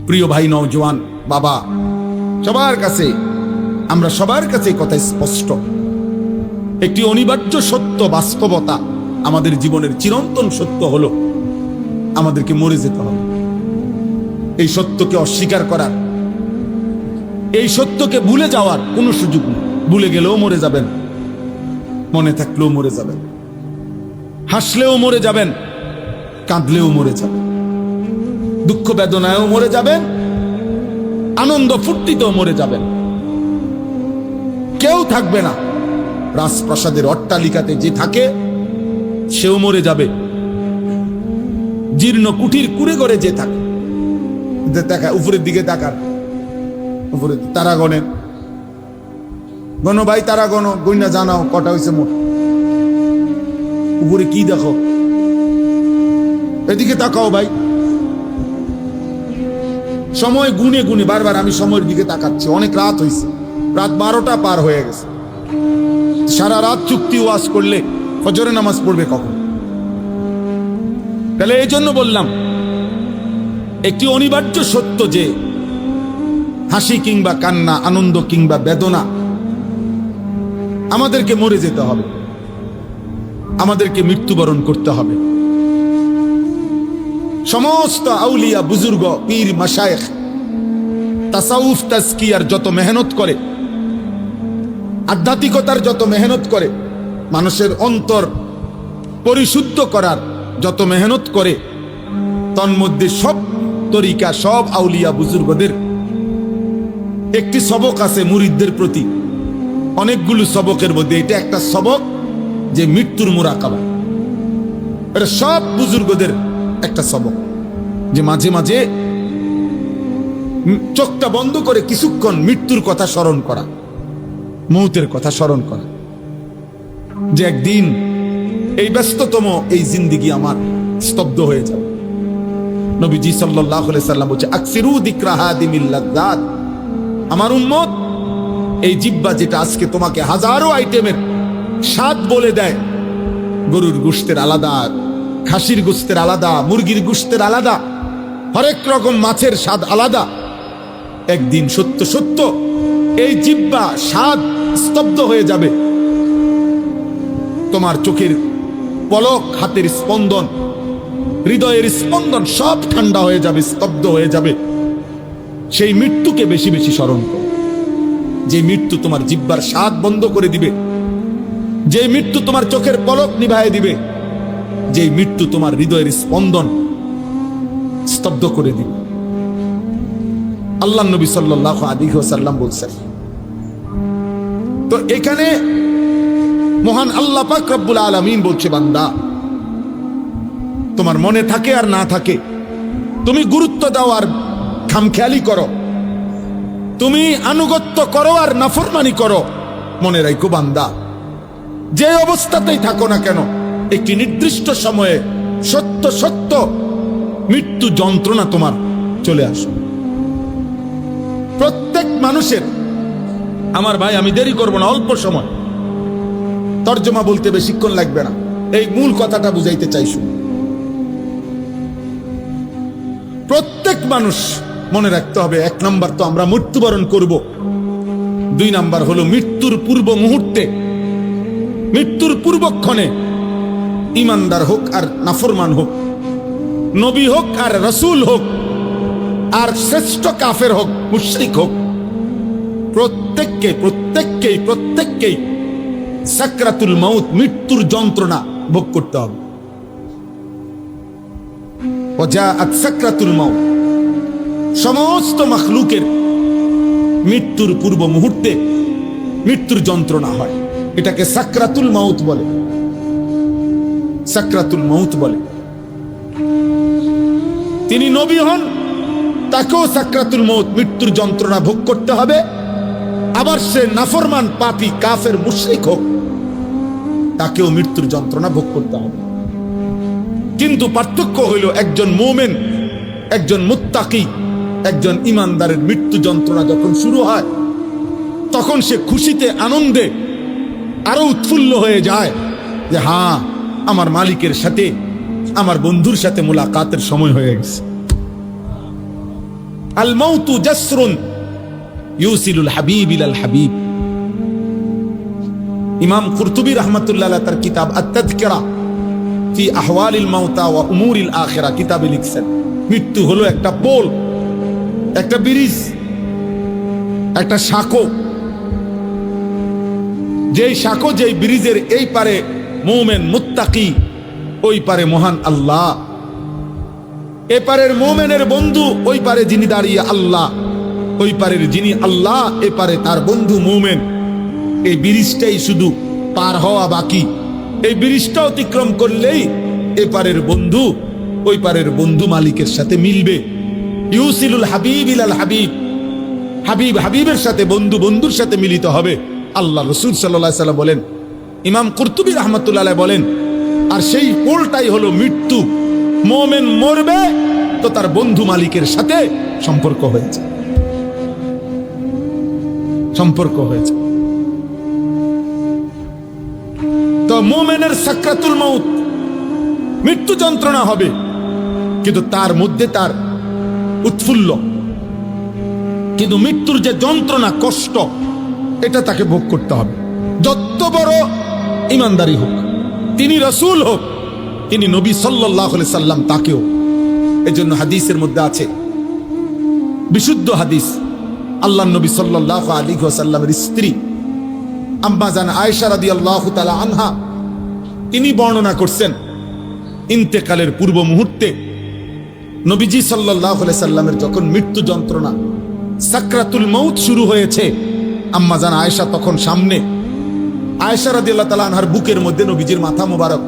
প্রিয় ভাই নওজোয়ান বাবা, সবার কাছে আমরা সবার কাছে কথা স্পষ্ট, একটি অনিবার্য সত্য বাস্তবতা আমাদের জীবনের চিরন্তন সত্য হলো আমাদেরকে মরে যেতে হবে। এই সত্যকে অস্বীকার করার, এই সত্যকে ভুলে যাওয়ার কোনো সুযোগ নেই। ভুলে গেলেও মরে যাবেন, মনে থাকলেও মরে যাবেন, হাসলেও মরে যাবেন, কাঁদলেও মরে যাবেন, দুঃখ বেদনায়ও মরে যাবেন, আনন্দ ফুর্তিতেও মরে যাবেন। কেউ থাকবে না। রাজপ্রাসাদের অট্টালিকাতে যে থাকে সেও মরে যাবে, জীর্ণ কুঠির কুড়ে ঘরে যে থাকে, দেখা উপরের দিকে তাকান, উপরে তারা গণেন, গণ ভাই, তারা গণ, গইনা জানাও কটা হয়েছে মোট, উপরে কি দেখো, এদিকে তাকাও ভাই। সময় গুনে গুনে বারবার আমি সময়ের দিকে তাকাচ্ছি, অনেক রাত হয়েছে, রাত 12টা পার হয়ে গেছে। সারা রাত চুক্তি ওয়াজ করলে ফজরের নামাজ পড়বে কখন? তাহলে এই জন্য বললাম, একটি অনিবার্য সত্য যে হাসি কিংবা কান্না, আনন্দ কিংবা বেদনা, আমাদেরকে মরে যেতে হবে, আমাদেরকে মৃত্যুবরণ করতে হবে। সমস্ত আউলিয়া, বুজুর্গ, পীর, মাশায়েখ তাসাউফ তাজকিয়ার যত মেহনত করে, আধ্যাত্মিকতার যত মেহনত করে, মানুষের অন্তর পরিশুদ্ধ করার যত মেহনত করে, তন্মধ্যে সব তরিকা, সব আউলিয়া বুজুর্গদের একটি সবক আছে মুরিদদের প্রতি। অনেকগুলো সবকের মধ্যে এটা একটা সবক, যে মৃত্যুর মুরাকাবা। এটা সব বুজুর্গদের একটা সবক, যে মাঝে মাঝে চোখটা বন্ধ করে কিছুক্ষণ মৃত্যুর কথা স্মরণ করা, মৌতের কথা স্মরণ করা, যে একদিন এই ব্যস্ততম এই জিন্দেগি আমার স্তব্ধ হয়ে যাবে। নবীজি সাল্লাল্লাহু আলাইহি সাল্লাম বলছে, আকসিরু যিকরা হাদিমিল লাযযাত, আমার উম্মত এই জিহ্বা যেটা আজকে তোমাকে হাজারো আইটেমের স্বাদ বলে দেয়, গরুর গোশতের আলাদা, খাসির গোশতের আলাদা, মুরগির গোশতের আলাদা, হরেক রকম মাছের স্বাদ আলাদা, একদিন সত্য সত্য এই জিহ্বা স্বাদ স্তব্ধ হয়ে যাবে। তোমার চোখের পলক, হাতের স্পন্দন, হৃদয়ের স্পন্দন সব ঠান্ডা হয়ে যাবে, স্তব্ধ হয়ে যাবে। সেই মৃত্যুকে বেশি বেশি স্মরণ করো, যে মৃত্যু তোমার জিহ্বার স্বাদ বন্ধ করে দিবে, যে মৃত্যু তোমার চোখের পলক নিভায়ে দিবে, যে মৃত্যু তোমার হৃদয়ের স্পন্দন স্তব্ধ করে দিবে। আল্লাহ নবী সাল্লাল্লাহু আলাইহি ওয়াসাল্লাম বলছেন। তো এখানে মহান আল্লাহ পাক রব্বুল আলামিন বলছে, বান্দা তোমার মনে থাকে আর না থাকে, তুমি গুরুত্ব দাও আর খামখেয়ালি করো, তুমি আনুগত্য করো আর নাফরমানি করো, মনে রাখো বান্দা, যে অবস্থাতেই থাকো না কেন, একটি নির্দিষ্ট সময়ে সত্য সত্য মৃত্যু যন্ত্রণা তোমার চলে আসবে। প্রত্যেক মানুষের, আমার ভাই আমি দেরি করব না, অল্প সময়, তর্জমা বলতে বেশিক্ষণ লাগবে না, এই মূল কথাটা বুঝাইতে চাইছো। প্রত্যেক মানুষ মনে রাখতে হবে, 1 নাম্বার তো আমরা মৃত্যুবরণ করব, 2 নাম্বার হলো মৃত্যুর পূর্ব মুহূর্তে, মৃত্যুর পূর্বক্ষণে ইমানদার হোক আর নাফরমান হোক, নবী হোক আর রাসূল হোক, আর শ্রেষ্ঠ কাফের হোক, মুশরিক হোক, প্রত্যেককেই সাকরাতুল মাউত, মৃত্যুর যন্ত্রণা ভোগ করতে হবে। ওয়াজাআত সাকরাতুল মাউত, সমস্ত মাখলুকের মৃত্যুর পূর্ব মুহূর্তে মৃত্যুর যন্ত্রণা হয়, এটাকে সাকরাতুল মাউত বলে, সাকরাতুল মাউত বলে। তিনি নবী হন, তাকেও সাকরাতুল মাউত, মৃত্যুর যন্ত্রণা ভোগ করতে হবে। আবার সে নাফরমান, পাপী, কাফের, মুশরিক হোক, তাকেও মৃত্যুর যন্ত্রণা ভোগ করতে হবে। কিন্তু পার্থক্য হইল, একজন মুমিন, একজন মুত্তাকি, একজন ইমানদারের মৃত্যু যন্ত্রণা যখন শুরু হয়, তখন সে খুশিতে, আনন্দে আরো উৎফুল্ল হয়ে যায়, যে হ্যাঁ, আমার মালিকের সাথে, আমার বন্ধুর সাথে মুলাকাতের সময় হয়ে গেছে। আল মাউতু জাসরুন ইউসিলুল হাবিব ইলাল হাবিব। ইমাম কুরতুবী রাহমাতুল্লাহ আলাইহি তার কিতাব আত-তাযকিরা ফি আহওয়ালিল মাউতা ওয়া উমুরিল আখিরা কিতাবে লিখছেন, মৃত্যু হলো একটা পোল, একটা ব্রিজ, একটা সাঁকো। যেই সাঁকো, যেই ব্রিজের এই পারে মুমিন মুত্তাকি, ওই পারে মহান আল্লাহ। এপারের মুমিনের বন্ধু, ওই পারে যিনি দাঁড়িয়ে আল্লাহ, ওই পারের যিনি আল্লাহ, এপারে তার বন্ধু মুমিন। এই ব্রিজটাই শুধু পার হওয়া বাকি। এই ব্রিজটা অতিক্রম করলেই এপারের বন্ধু ওই পারের বন্ধু মালিকের সাথে মিলবে। ইউসিলুল হাবিব ইলাল হাবিব, হাবিব হাবিবের সাথে, বন্ধু বন্ধুর সাথে মিলিত হবে। আল্লাহ রাসূল সাল্লাল্লাহু আলাইহি ওয়াসাল্লাম বলেন, ইমাম কুরতুবী রাহমাতুল্লাহ আলাইহি বলেন, আর সেই পোলটাই হলো মৃত্যু। মুমিন মরবে তো তার বন্ধু মালিকের সাথে সম্পর্ক হয়েছে, সম্পর্ক হয়েছে। তো মুমিনের সাকরাতুল মউত, মৃত্যু যন্ত্রণা হবে, কিন্তু তার মধ্যে তার উৎফুল্ল। কিন্তু মৃত্যুর যে যন্ত্রণা, কষ্ট, এটা তাকে ভোগ করতে হবে। যত বড় ইমানদারি হোক, তিনি রাসূল হোক, তিনি নবী সাল্লাল্লাহু আলাইহি সাল্লাম, তাকেও। এজন্য হাদিসের মধ্যে আছে, বিশুদ্ধ হাদিস, আল্লাহর নবী সাল্লাল্লাহু আলাইহি ওয়াসাল্লামের স্ত্রী আম্মা জান আয়েশা রাদিয়াল্লাহু তাআলা আনহা, তিনি বর্ণনা করছেন, ইন্তেকালের পূর্ব মুহূর্তে নবীজি সাল্লাল্লাহু আলাইহি সাল্লামের যখন মৃত্যু যন্ত্রণা, সাকরাতুল মউত শুরু হয়েছে, আম্মা জান আয়েশা তখন সামনে। আয়েশা রাদিয়াল্লাহু তাআলা আনহার বুকের মধ্যে নবীজির মাথা মোবারক।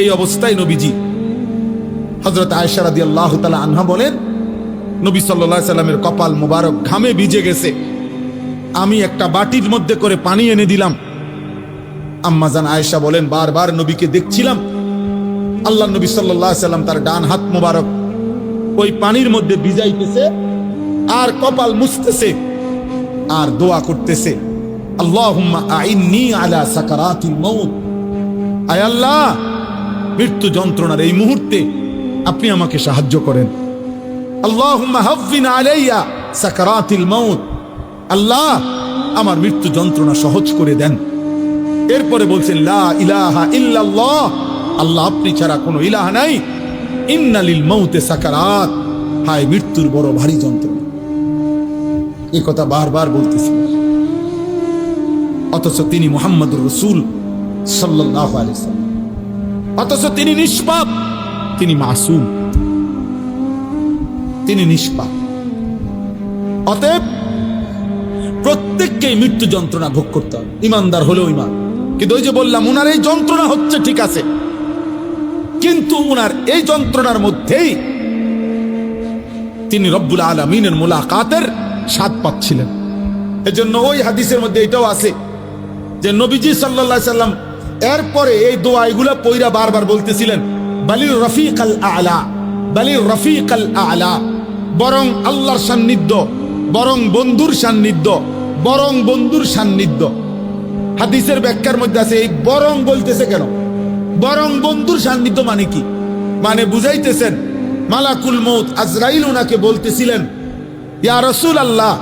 এই অবস্থায় নবীজি, হযরত আয়েশা রাদিয়াল্লাহু তাআলা আনহা বলেন, নবী সাল্লাল্লাহু আলাইহি সাল্লামের কপাল মোবারক ঘামে ভিজে গেছে। আমি একটা বাটির মধ্যে করে পানি এনে দিলাম। আম্মা জান আয়েশা বলেন, বারবার নবীকে দেখছিলাম, আল্লাহ নবী সাল্লাল্লাহু আলাইহি সাল্লাম তার ডান হাত মোবারক ওই পানির মধ্যে ভিজাইতেছে আর কপাল মুছতেছে আর দোয়া করতেছে, আল্লাহুম্মা আইন্নি আলা সাকারাতিল মউত, আয় আল্লাহ, মৃত্যু যন্ত্রণার এই মুহূর্তে আপনি আমাকে সাহায্য করেন। আল্লাহুম্মা হাফফিন আলাইয়া সাকারাতিল মউত, আল্লাহ আমার মৃত্যু যন্ত্রণা সহজ করে দেন। এরপরে বলছেন, লা ইলাহা ইল্লাল্লাহ, আল্লাহ আপনি ছাড়া কোনো ইলাহ নাই। ইন্না লিল মউতে সাকারাত, হায় মৃত্যুর বড় ভারী যন্ত্রণা। এই কথা বারবার বলতেছিলেন, অথচ তিনি মুহাম্মদুর রাসূল সাল্লাল্লাহু আলাইহি ওয়াসাল্লাম, অথচ তিনি নিষ্পাপ, তিনি মাসুম, তিনি নিষ্পাপ। অতএব প্রত্যেককেই মৃত্যু যন্ত্রণা ভোগ করতে হবে, ইমানদার হলেও ইমান। কিন্তু ওই যে বললাম, উনার এই যন্ত্রণা হচ্ছে ঠিক আছে, কিন্তু উনার এই যন্ত্রণার মধ্যেই তিনি রব্বুল আলামিনের মুলাকাতের স্বাদ পাচ্ছিলেন। এজন্য ওই হাদিসের মধ্যে এটাও আছে যে নবীজি সাল্লাল্লাহু আলাইহি সাল্লাম এরপরে এই দোয়া এগুলা পয়রা বারবার বলতেছিলেন, বালির রফিকাল আলা, বালির রফিকাল আলা, বরং আল্লাহর সান্নিধ্য, বরং বন্ধুর সান্নিধ্য, বরং বন্ধুর সান্নিধ্য। হাদিসের ব্যাখ্যার মধ্যে আছে, এই বরং বলতেছে কেন? বরং বন্ধুর সান্নিধ্য মানে কি? মানে বুঝাইতেছেন, মালাকুল মউত আজরাইল ওনাকে বলতেছিলেন, ইয়া রাসূলুল্লাহ,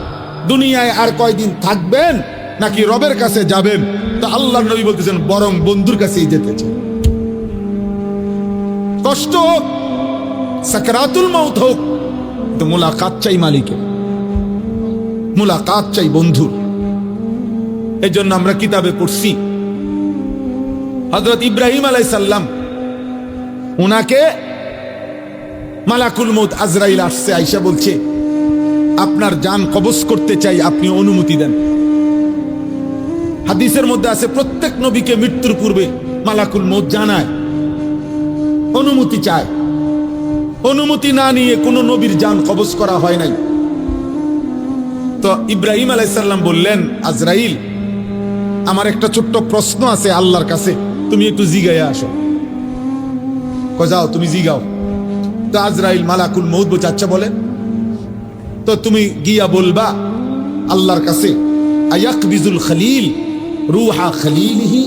দুনিয়ায় আর কয়দিন থাকবেন নাকি রবের কাছে যাবেন? তো আল্লাহর নবী বলতেছেন, বরং বন্ধুর কাছেই যেতে চাই। কষ্ট হোক, সাকরাতুল মউত হোক, তো মুলাকাত চাই মালিকের, মুলাকাত চাই বন্ধুর। এই জন্য আমরা কিতাবে পড়ছি, হযরত ইব্রাহিম আলাইহিস সালাম, উনাকে মালাকুল মউত আজরাইল আসছে, আয়েশা বলছে, আপনার জান কবজ করতে চাই, আপনি অনুমতি দেন। হাদিসের মধ্যে আছে, প্রত্যেক নবীকে মৃত্যুর পূর্বে মালাকুল মউত জানায়, অনুমতি চায়। অনুমতি না নিয়ে কোনো নবীর জান কবজ করা হয় নাই। তো ইব্রাহিম আলাইহিস সালাম বললেন, আজরাইল, আমার একটা ছোট্ট প্রশ্ন আছে আল্লাহর কাছে, তুমি একটু জিগাইয়া আসো। যাও, তুমি জিগাও। তো আজরাইল মালাকুল মউত বলছে, আচ্ছা বলেন। তো তুমি গিয়া বলবা আল্লাহর কাছে, আয়াকবিজুল খলিল রুহা খলিলিহি,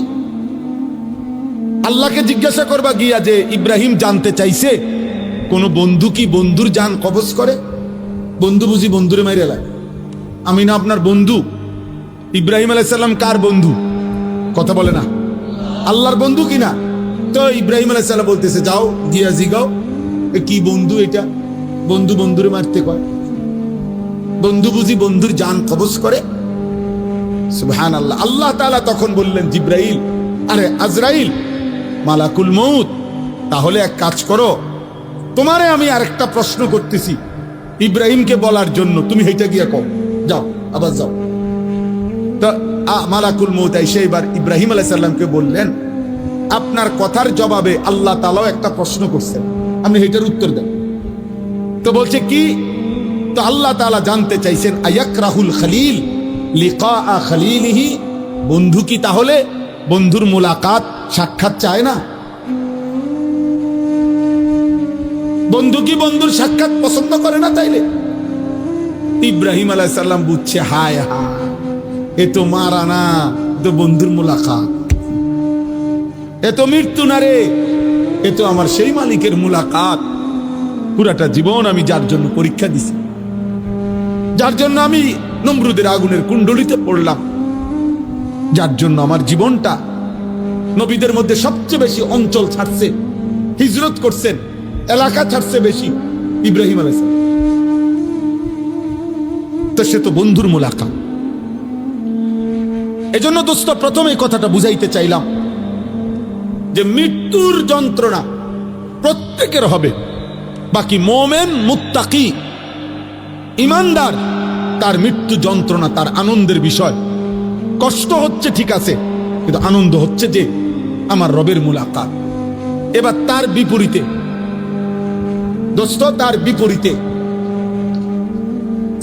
আল্লাহকে জিজ্ঞাসা করবা গিয়া যে ইব্রাহিম জানতে চাইছে কোন বন্ধু কি বন্ধুর জান কবজ করে? বন্ধু বুঝি বন্ধুরে মাইরে লাগে? আমি না আপনার বন্ধু? ইব্রাহিম আলাইহিস সালাম কার বন্ধু? কথা বলে না, আল্লাহর বন্ধু কিনা? তো ইব্রাহিম আলাইহিস সালাম বলতেছে, যাও গিয়া জিগাও কি বন্ধু এটা? বন্ধু বন্ধুরে মারতে কয়? বন্ধু বুঝি বন্ধুর জান কবজ করে? সুবহানাল্লাহ। আল্লাহ তাআলা তখন বললেন, জিব্রাইল, আরে আজরাইল, মালাকুল মউত, তাহলে এক কাজ করো, তোমারে আমি আরেকটা প্রশ্ন করতেছি ইব্রাহিমকে বলার জন্য, তুমি হেইটা গিয়া কও, যাও, আবার যাও। তো মালাকুল মউত এসে এবার ইব্রাহিম আলাইহিস সালামকে বললেন, আপনার কথার জবাবে আল্লাহ তাআলাও একটা প্রশ্ন করছেন, আপনি হেইটার উত্তর দেন। তো বলছে কি? তো আল্লাহ তাআলা জানতে চাইছেন, আয়াকরাহুল খলিল লিকা খলিলিহি, বন্ধু কি তাহলে বন্ধুর মুলাকাত সাক্ষাৎ চায় না? বন্ধু কি বন্ধুর সাক্ষাৎ পছন্দ করে না? তাইলে ইব্রাহিম আলাইহিস সালাম বুঝছে, হায় হায়, এ তো মারা না, এ তো বন্ধুর মুলাকাত, এ তো মৃত্যু না রে, এ তো আমার সেই মালিকের মুলাকাত। পুরাটা জীবন আমি যার জন্য পরীক্ষা দিছি, যার জন্য আমি নমরুদের আগুনের কুণ্ডলিতে পড়লাম, যার জন্য আমার জীবনটা নবীদের মধ্যে সবচেয়ে বেশি অঞ্চল ছাড়ছে, হিজরত করছেন, এলাকা ছাড়ছে বেশি ইব্রাহিম আলাইহিস সালাম। তো সে তো বন্ধুর মুলাকাত। এজন্য দোস্ত, প্রথমে এই কথাটা বুঝাইতে চাইলাম যে মৃত্যুর যন্ত্রণা প্রত্যেকের হবে, বাকি মোমেন মুত্তাকি ইমানদার তার মৃত্যু যন্ত্রণা তার আনন্দের বিষয়। কষ্ট হচ্ছে ঠিক আছে, কিন্তু আনন্দ হচ্ছে যে আমার রবের মুলাকাত। এবার তার বিপরীতে দোস্ত, তার বিপরীতে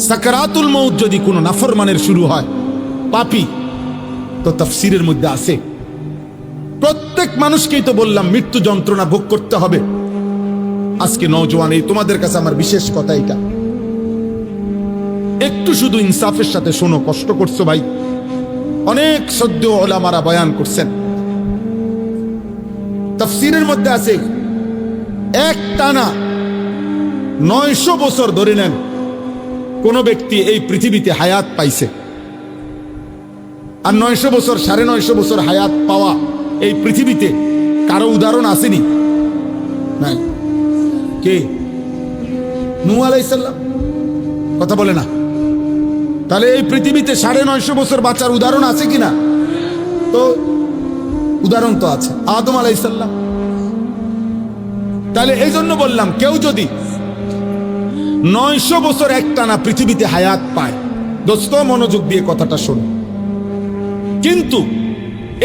সাকরাতুল মউত যদি কোনো নাফরমানের শুরু হয়, পাপী, তো তাফসীরের মধ্যে আছে প্রত্যেক মানুষকেই তো বললাম মৃত্যু যন্ত্রণা ভোগ করতে হবে। আজকে নওজোয়ান, এই তোমাদের কাছে আমার বিশেষ কথা এটা, একটু শুধু ইনসাফের সাথে শোনো, কষ্ট করছো ভাই। অনেক সদ্য ওলামারা বয়ান করছেন, তাফসীরের মধ্যে আছে এক টানা 900 বছর ধরে নেন কোন ব্যক্তি এই পৃথিবীতে হায়াত পাইছে, আর 900 বছর 950 বছর হায়াত পাওয়া এই পৃথিবীতে কারো উদাহরণ আসেনি? নাই। কে? নূহ আলাইহিস সালাম। কথা বলে না? তাহলে এই পৃথিবীতে 950 বছর বাঁচার উদাহরণ আছে কিনা? তো উদাহরণ তো আছে, আদম আলাইহিস সালাম। তাহলে এই জন্য বললাম, কেউ যদি 900 বছর একটানা পৃথিবীতে হায়াত পায়, দোস্ত মনোযোগ দিয়ে কথাটা শোনো, কিন্তু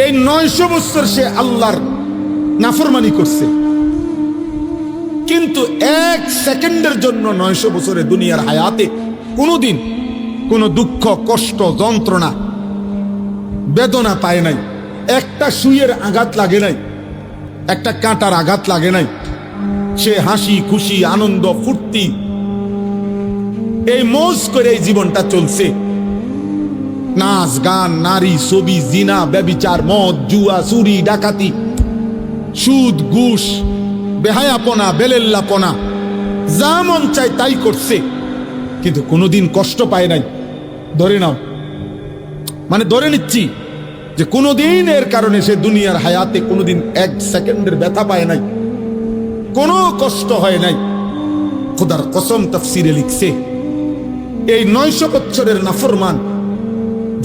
এই 900 বছর সে আল্লাহর নাফরমানি করছে, কিন্তু 1 সেকেন্ডের জন্য 900 বছরের দুনিয়ার হায়াতে কোনোদিন কোনো দুঃখ, কষ্ট, যন্ত্রণা, বেদনা পায় নাই, একটা সুইয়ের আঘাত লাগে নাই, একটা কাঁটার আঘাত লাগে নাই, সে হাসি খুশি আনন্দ ফুর্তি এই মৌজ করে এই জীবনটা চলছে। নাচ গান, নারী, ছবি, জিনা, ব্যভিচার, মদ, জুয়া, চুরি, ডাকাতি, সুদ, ঘুষ, বেহায়াপনা, বেলেল্লাপনা, যা মন চায় তাই করছে, কিন্তু কোনোদিন কষ্ট পায় নাই। ধরে নাও, মানে ধরে নিচ্ছি যে কোনোদিন এর কারণে সে দুনিয়ার হায়াতে কোনোদিন 1 সেকেন্ডের ব্যথা পায় নাই, কোনো কষ্ট হয় নাই। খোদার কসম, তাফসীরে লিখছে এই 900 বছরের নাফরমান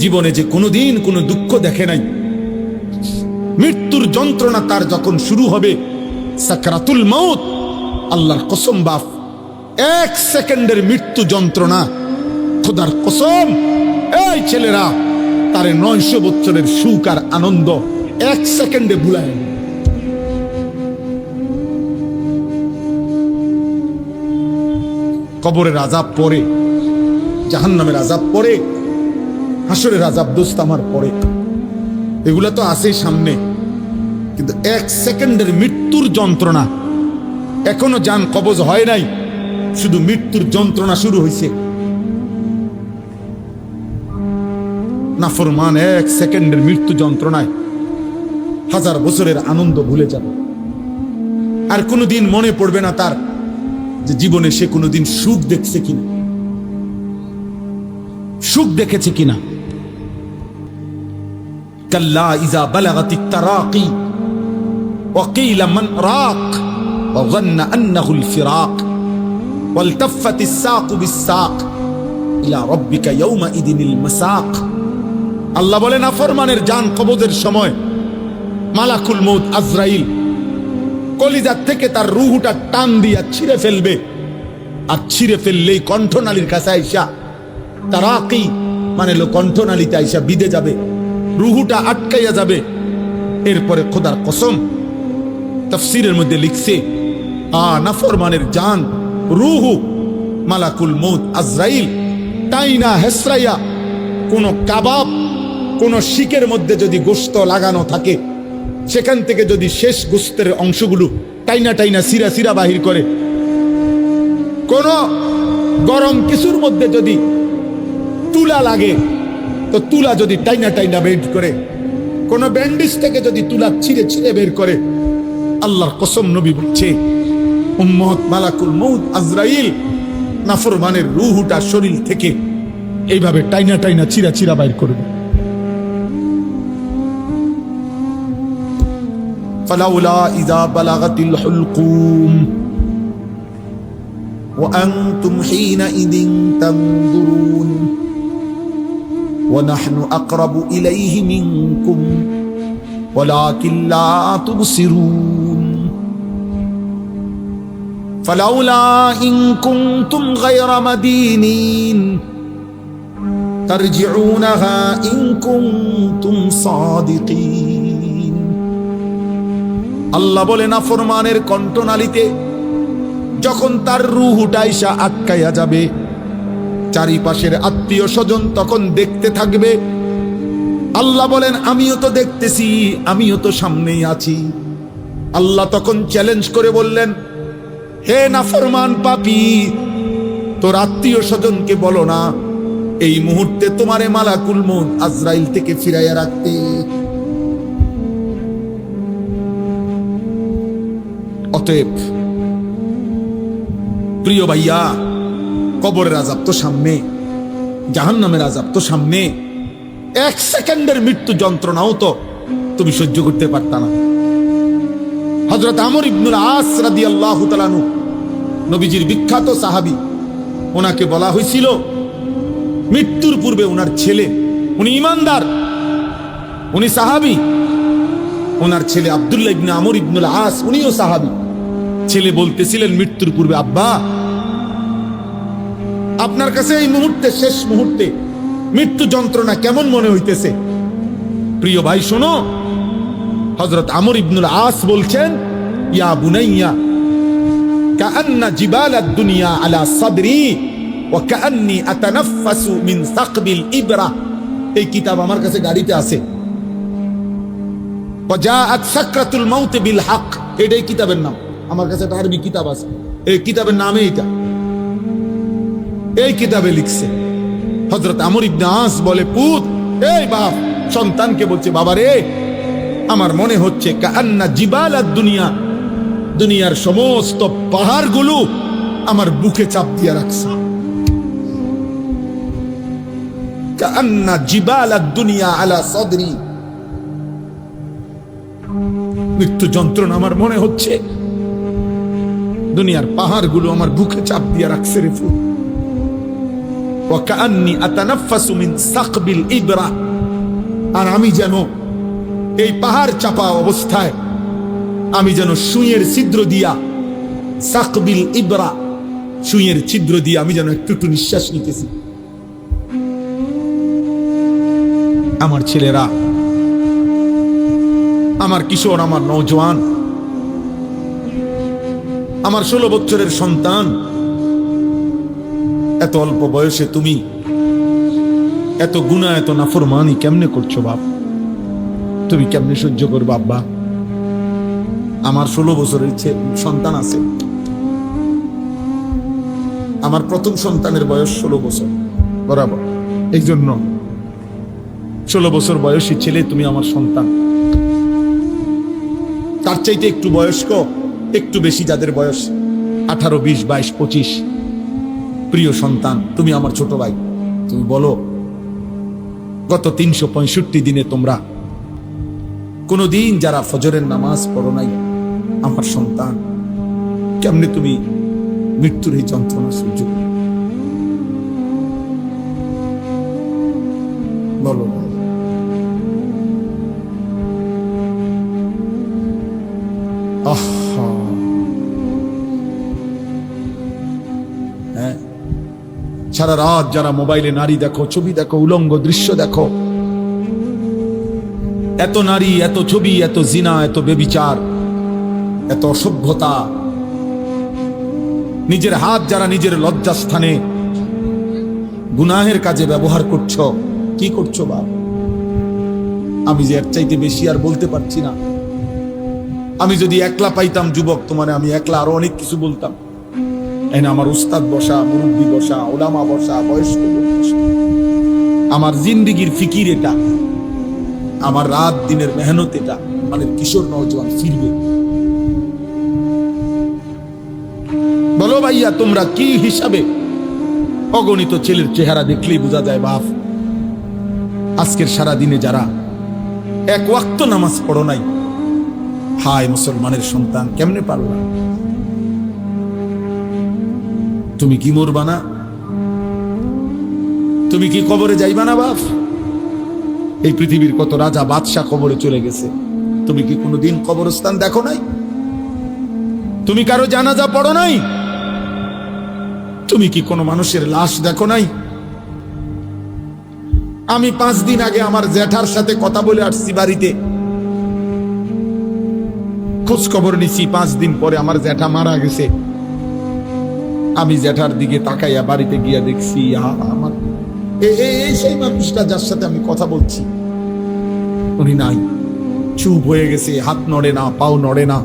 জীবনে যে কোনোদিন কোনো দুঃখ দেখে নাই, মৃত্যুর যন্ত্রণা তার যখন শুরু হবে, সাকরাতুল মউত, আল্লাহর কসম বাপ, 1 সেকেন্ডের মৃত্যু যন্ত্রণা, খোদার কসম, এই ছেলেরা তারে 900 বছরের সুখ আর আনন্দ 1 সেকেন্ডে ভুলায়। কবরের আযাব পরে, জাহান্নামের আযাব পরে, হাসরের আযাব দোস্ত আমার পরে, এগুলা তো আছে সামনে, কিন্তু 1 সেকেন্ডের মৃত্যুর যন্ত্রণা, এখনো জান কবজ হয় নাই, শুধু মৃত্যুর যন্ত্রণা শুরু হয়েছে। নাফরমান 1 সেকেন্ডের মৃত্যু যন্ত্রণায় 1000 বছরের আনন্দ ভুলে যাবে, আর কোনোদিন মনে পড়বে না তার যে জীবনে সে কোনোদিন সুখ দেখছে কিনা। সুখ দেখেছে কিনা? কাল্লা ইযা বালাগাতিত তারাকি ওয়া কিলা মান রাক ওয়া যান্না আন্নাহু আল ফিরাক ওয়ালতাফাতিস সাকু বিস সাক ইলা রাব্বিকা ইয়াওমা ইদিনিল মাসাক। আল্লাহ বলেন নাফরমানের জান কবজের সময় মালাকুল মউত আজরাইল কলিজার থেকে তার রূহটা টান দিয়া ছিঁড়ে ফেলবে, আর ছিঁড়ে ফেললেই কণ্ঠনালীর কাছে আইসা তারাকি মানে কণ্ঠনালীতে আইসা বিঁধে যাবে, রূহটা আটকাইয়া যাবে। এরপরে খোদার কসম তাফসীরের মধ্যে লিখছে নাফরমানের জান রূহ মালাকুল মউত আজরাইল টাইনা হেসরাইয়া কোন কাবাব কোন শিকের মধ্যে যদি গোশত লাগানো থাকে সেখান থেকে যদি শেষ গোশতের অংশগুলো টাইনা টাইনা সিরা সিরা বাহির করে, কোন গরম কিছুর মধ্যে যদি তুলা লাগে তো তুলা যদি টাইনা টাইনা বের করে, কোন ব্যান্ডেজ থেকে যদি তুলা ছিঁড়ে ছিঁড়ে বের করে, আল্লাহর কসম নবী বলছে উম্মত মালাকুল মউত আজরাইল নাফরমানের রূহটা শরীর থেকে এইভাবে টাইনা টাইনা চিরা চিরা বাইর করবে। ফালাউলা ইযা বালাগাতিল হুলকুম ওয়া আনতুম হিনাইযিন তানজুরুন ওয়া নাহনু আকরাবু ইলাইহি মিনকুম ওয়ালাকিন লা তুবসিরুন। ফালাউলা ইন কুনতুম গায়রা মাদিনিন তারজিউনাহা ইন কুনতুম সাদিকিন। আল্লাহ বলে নাফরমানের কণ্ঠনালীতে যখন তার রূহটা আইসা আটকাইয়া যাবে, চারিপাশের আত্মীয় স্বজন তখন দেখতে থাকবে। আল্লাহ বলেন আমিও তো দেখতেছি, আমিও তো সামনেই আছি। আল্লাহ তখন চ্যালেঞ্জ করে বললেন, হে নাফরমান পাপী, তোর আত্মীয় স্বজনকে বলো না এই মুহূর্তে তোমারে মালাকুল মউত আজরাইল থেকে ফিরাইয়া রাখতে। অতএব প্রিয় ভাইয়া, কবরের আযাব তো সামনে, জাহান্নামের আযাব তো সামনে, এক সেকেন্ডের মৃত্যু যন্ত্রণাও তো তুমি সহ্য করতে পারতা না। হযরত আমর ইবনুল আস রাদিয়াল্লাহু তাআলা আনহু নবীজির বিখ্যাত সাহাবী, ওনাকে বলা হয়েছিল মৃত্যুর পূর্বে ওনার ছেলে, উনি ইমানদার, উনি সাহাবী, ওনার ছেলে আব্দুল্লাহ ইবনে আমর ইবনুল আস উনিও সাহাবী। ছেলে বলতেছিলেন মৃত্যুর পূর্বে, আব্বা আপনার কাছে এই মুহূর্তে, শেষ মুহূর্তে মৃত্যু যন্ত্রণা কেমন মনে হইতেছে? প্রিয় ভাই শোনো, হযরত আমর ইবনুল আস বলছেন, ইয়া বুনাইয়া কাআন্না জিবালাদ দুনিয়া আলা সাদরি ওয়া কাআন্নি আতানাফাসু মিন সাকবিল ইবরা। এই কিতাব আমার কাছে গাড়িতে আছে। ওয়া জাআত সাকরাতুল মাউত বিল হক, এটাই কিতাবের নাম। আমার কাছে একটা আরবি কিতাব আছে, এই কিতাবের নামে এটা, এই কিতাবে লিখছে। হযরত আমর ইবনে আস বলে, পুত, এই বাপ সন্তানকে বলছে, বাবা রে, আমার মনে হচ্ছে কাআন্না জিবালাদ দুনিয়া, দুনিয়ার সমস্ত পাহাড়গুলো আমার বুকে চাপ দিয়ে রাখছে। কাআন্না জিবালাদ দুনিয়া আলা সাদরি, মৃত্যু যন্ত্রণা আমার মনে হচ্ছে দুনিয়ার পাহাড়গুলো আমার বুকে চাপ দিয়ে রাখছে রে ফুল। ওয়া কাআন্নি আতানাফাসু মিন সাকবিল ইবরা, আর আমি যেন এই পাহাড় চাপা অবস্থায় আমি যেন সুইয়ের ছিদ্র দিয়া, সাকবিল ইবরা, সুইয়ের ছিদ্র দিয়ে আমি যেন একটু একটু নিঃশ্বাস নিতেছি। আমার ছেলেরা, আমার কিশোর, আমার নওজোয়ান, আমার 16 বছরের সন্তান, এত অল্প বয়সে তুমি এত গুনাহ, এত নাফরমানি কেমনে করছো বাপ? তুমি কেমনে সহ্য করবে আব্বা? আমার 16 বছরের সন্তান আছে। আমার প্রথম সন্তানের বয়স 16 বছর বরাবর। এই জন্য 16 বছর বয়সী ছেলে তুমি আমার সন্তান। তার চাইতে একটু বয়স্ক, একটু বেশি যাদের বয়স 18, 20, 22, 25, প্রিয় সন্তান, তুমি আমার ছোট ভাই, তুমি বলো গত 365 দিনে তোমরা কোনদিন যারা ফজরের নামাজ পড়ো নাই, আমার সন্তান, কেমনে তুমি মৃত্যুর এই যন্ত্রণা সহ্য করো? বলো হ্যাঁ, সারা রাত যারা মোবাইলে নারী দেখো, ছবি দেখো, উলঙ্গ দৃশ্য দেখো, এত নারী, এত ছবি, এত জিনা, এত বেবিচার, এত অসভ্যতা, নিজের হাত যারা নিজের লজ্জাস্থানে গুনাহের কাজে ব্যবহার করছো, কি করছো বাপ? আমি যে এর চাইতে বেশি আর বলতে পারছি না। আমি যদি একলা পাইতাম যুবক তোমারে, আমি একলা আরো অনেক কিছু বলতাম। আমার উস্তাদ বসা, মুরব্বী বসা, ওলামা বসা, বয়স্ক বসা। আমার জিন্দিগির ফিকির এটা, আমার রাত দিনের মেহনত এটা। মানে কিশোর নওজোয়ান ফিরবে। বলো ভাইয়া, তোমরা কি হিসাবে? অগণিত ছেলের চেহারা দেখলেই বোঝা যায় বাপ, আজকের সারা দিনে যারা এক ওয়াক্ত নামাজ পড়ো নাই। হায় মুসলমানের সন্তান, কেমনে পারলা? তুমি কি মরবা না? তুমি কি কবরে যাইবা না বাপ? এই পৃথিবীর কত রাজা বাদশাহ কবরে চলে গেছে, তুমি কি কোনোদিন কবরস্থান দেখো নাই? তুমি কারো জানাজা পড়ো নাই? তুমি কি কোনো মানুষের লাশ দেখো নাই? আমি 5 দিন আগে আমার জ্যাঠার সাথে কথা বলে আসছি বাড়িতে, খোঁজ খবর নিছি। 5 দিন পরে আমার জ্যাঠা মারা গেছে। আমি জ্যাঠার দিকে তাকাইয়া বাড়িতে গিয়া দেখছি আমার এই সেই মানুষটা যার সাথে আমি কথা বলছি, উনি নাই, চুপ হয়ে গেছে, হাত নড়ে না, পাও নড়ে না।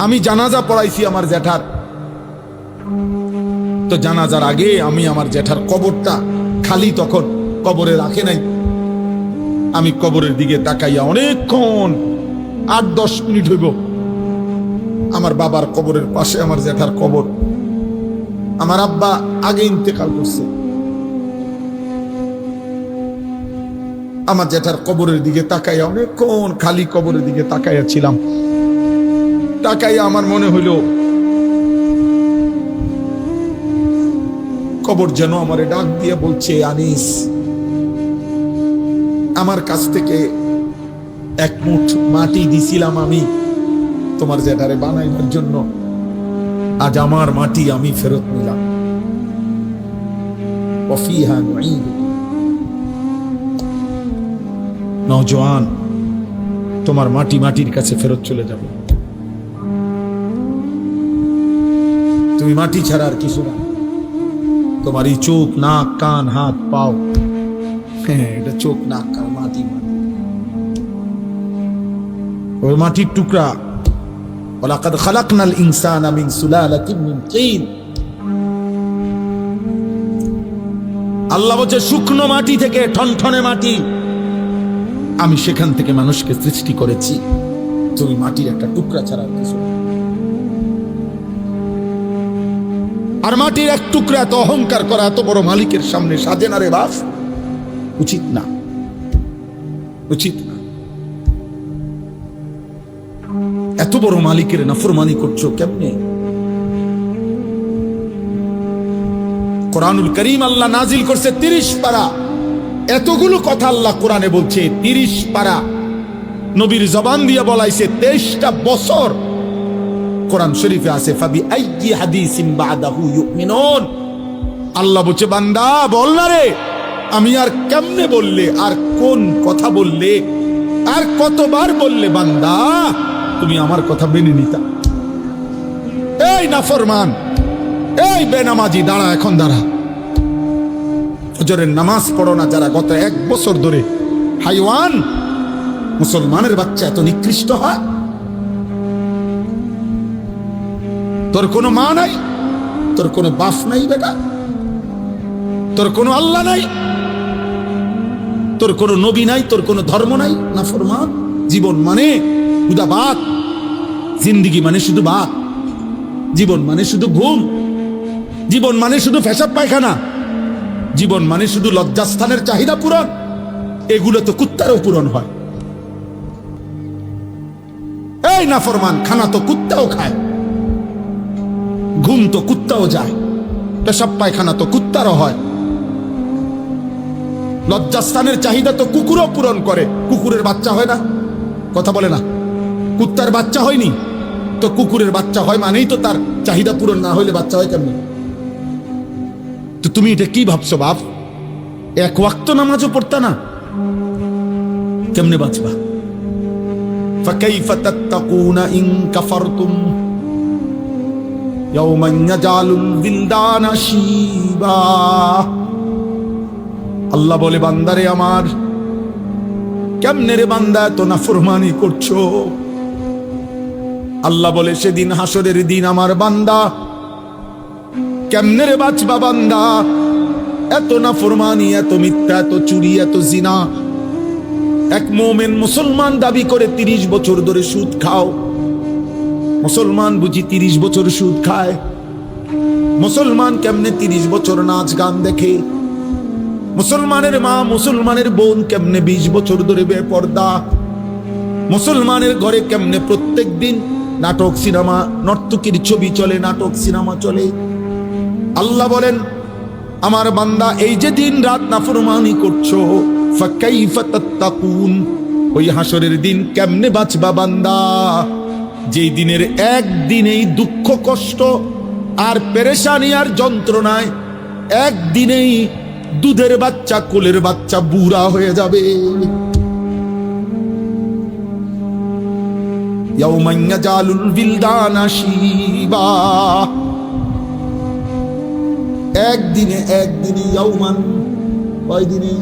আমি জানাজা পড়াইছি আমার জ্যাঠার, তো জানাজার আগে আমি আমার জ্যাঠার কবরটা খালি, তখন কবরে রাখে নাই। আমি কবরের দিকে তাকাইয়া অনেকক্ষণ, 8-10 মিনিট হইব, আমার বাবার কবরের পাশে আমার জ্যাঠার কবর। আমার আব্বা আগে ইন্তেকাল করছে। আমার জ্যাঠার কবরের দিকে তাকাইয়া অনেকক্ষণ, খালি কবরের দিকে তাকাইয়া ছিলাম। তাকাইয়া আমার মনে হইল কবর যেন আমারে ডাক দিয়ে বলছে, আনিস, আমার কাছ থেকে 1 মুঠ মাটি দিছিলাম আমি তোমার জ্যাঠারে বানাইবার জন্য, আজ আমার মাটি আমি ফেরত নিলাম। নওজোয়ান, তোমার মাটি মাটির কাছে ফেরত চলে যাবে। তুমি মাটি ছাড়া আর কিছু না। তোমার এই চোখ, নাক, কান, হাত, পাও, হ্যাঁ, এটা চোখ, নাক, কান, মাটি। ওই মাটির টুকরা। ওয়ালাকাদ খালাকনাল ইনসানা মিন সুলালাতিন মিন তিন। আল্লাহ বলছে, শুকনো মাটি থেকে, ঠনঠনে মাটি, আমি সেখান থেকে মানুষকে সৃষ্টি করেছি। তুমি মাটির একটা টুকরা ছাড়া কিছু। আর মাটির এক টুকরা এত অহংকার করা এত বড় মালিকের সামনে সাজে না রে বাপ, উচিত না, উচিত না। এত বড় মালিকের নাফরমানি করছো কেমনে? কোরআনুল কারীম আল্লাহ নাজিল করছে 30 পারা। এতগুলো কথা আল্লাহ কোরআনে বলছে, 30 পারা নবীর জবান দিয়ে বলাইছে, 23টা বছর কোরআন শরীফে আছে। ফাবি আইয়ি হাদিসিন বাদাহু ইউমিনুন। আল্লাহ বলছে, বান্দা বল না রে, আমি আর কেমনে বললে, আর কোন কথা বললে, আর কতবার বললে বান্দা তুমি আমার কথা মেনে নিতা? এই নাফরমান, এই বেনামাজি, দাঁড়া, এখন দাঁড়া। ফজরের নামাজ পড়ো না যারা, গত 1 বছর ধরে হাইওয়ান, মুসলমানের বাচ্চা এত নিকৃষ্ট হয়? তোর কোনো মা নাই, তোর কোনো বাপ নাই বেটা, তোর কোনো আল্লাহ নাই, তোর কোনো নবী নাই, তোর কোনো ধর্ম নাই। নাফরমান। জীবন মানে শুধু ভাত, জিন্দিগি মানে শুধু ভাত, জীবন মানে শুধু ঘুম, জীবন মানে শুধু পেশাব পায়খানা, জীবন মানে শুধু লজ্জাস্থানের চাহিদা পূরণ? এগুলো তো কুত্তারও পূরণ হয়। এই নাফরমান, খানা তো কুত্তাও খায়, ঘুম তো কুত্তাও যায়, পেশাব পায়খানা তো কুত্তারও হয়, লজ্জাস্থানের চাহিদা তো কুকুরও পূরণ করে। কুকুরের বাচ্চা হয় না? কথা বলে না। কুত্তার বাচ্চা হয়নি তো কুকুরের বাচ্চা হয়, মানেই তো তার চাহিদা পূরণ না হইলে বাচ্চা হয় কেমনে? তো তুমি এটা কি ভাবছো বাপ? এক ওয়াক্ত নামাজও পড়তা না, কেমনে বাঁচবা? ফাকাইফা তাত্তাকুনা ইন কাফারতুম ইয়াওমান ইয়াজালুল বিলদানা শিবা। আল্লাহ বলে, বান্দারে আমার, কেমনে রে বান্দা এত নাফরমানি করছো? আল্লাহ বলে, সেদিন হাসরের দিন আমার বান্দা কেমনে রে বাঁচবা বান্দা? এত নাফরমানি, এত মিথ্যা, এত চুরি, এত জিনা। এক মোমেন মুসলমান দাবি করে 30 বছর ধরে সুদ খাও। মুসলমান বুঝি 30 বছর সুদ খায়? মুসলমান কেমনে 30 বছর নাচ গান দেখে? মুসলমানের মা, মুসলমানের বোন কেমনে 20 বছর ধরে বেপর্দা? মুসলমানের ঘরে কেমনে প্রত্যেক দিন নাটক, সিনেমা, নর্তকীর ছবি চলে, নাটক সিনেমা চলে? আল্লাহ বলেন, আমার বান্দা এই যে দিন রাত নাফরমানি করছো, ফাকাইফা তাত্তাকুন, ওই হাসরের দিন কেমনে বাঁচবা বান্দা? যেই দিনের একদিনেই দুঃখ, কষ্ট আর পেরেশানি আর যন্ত্রণায় একদিনেই দুধের বাচ্চা, কোলের বাচ্চা বুড়া হয়ে যাবে। ইয়াউমান ইয়াজালুল বিলদানা শিবা। একদিনে ইয়াউমান, কয়দিনে?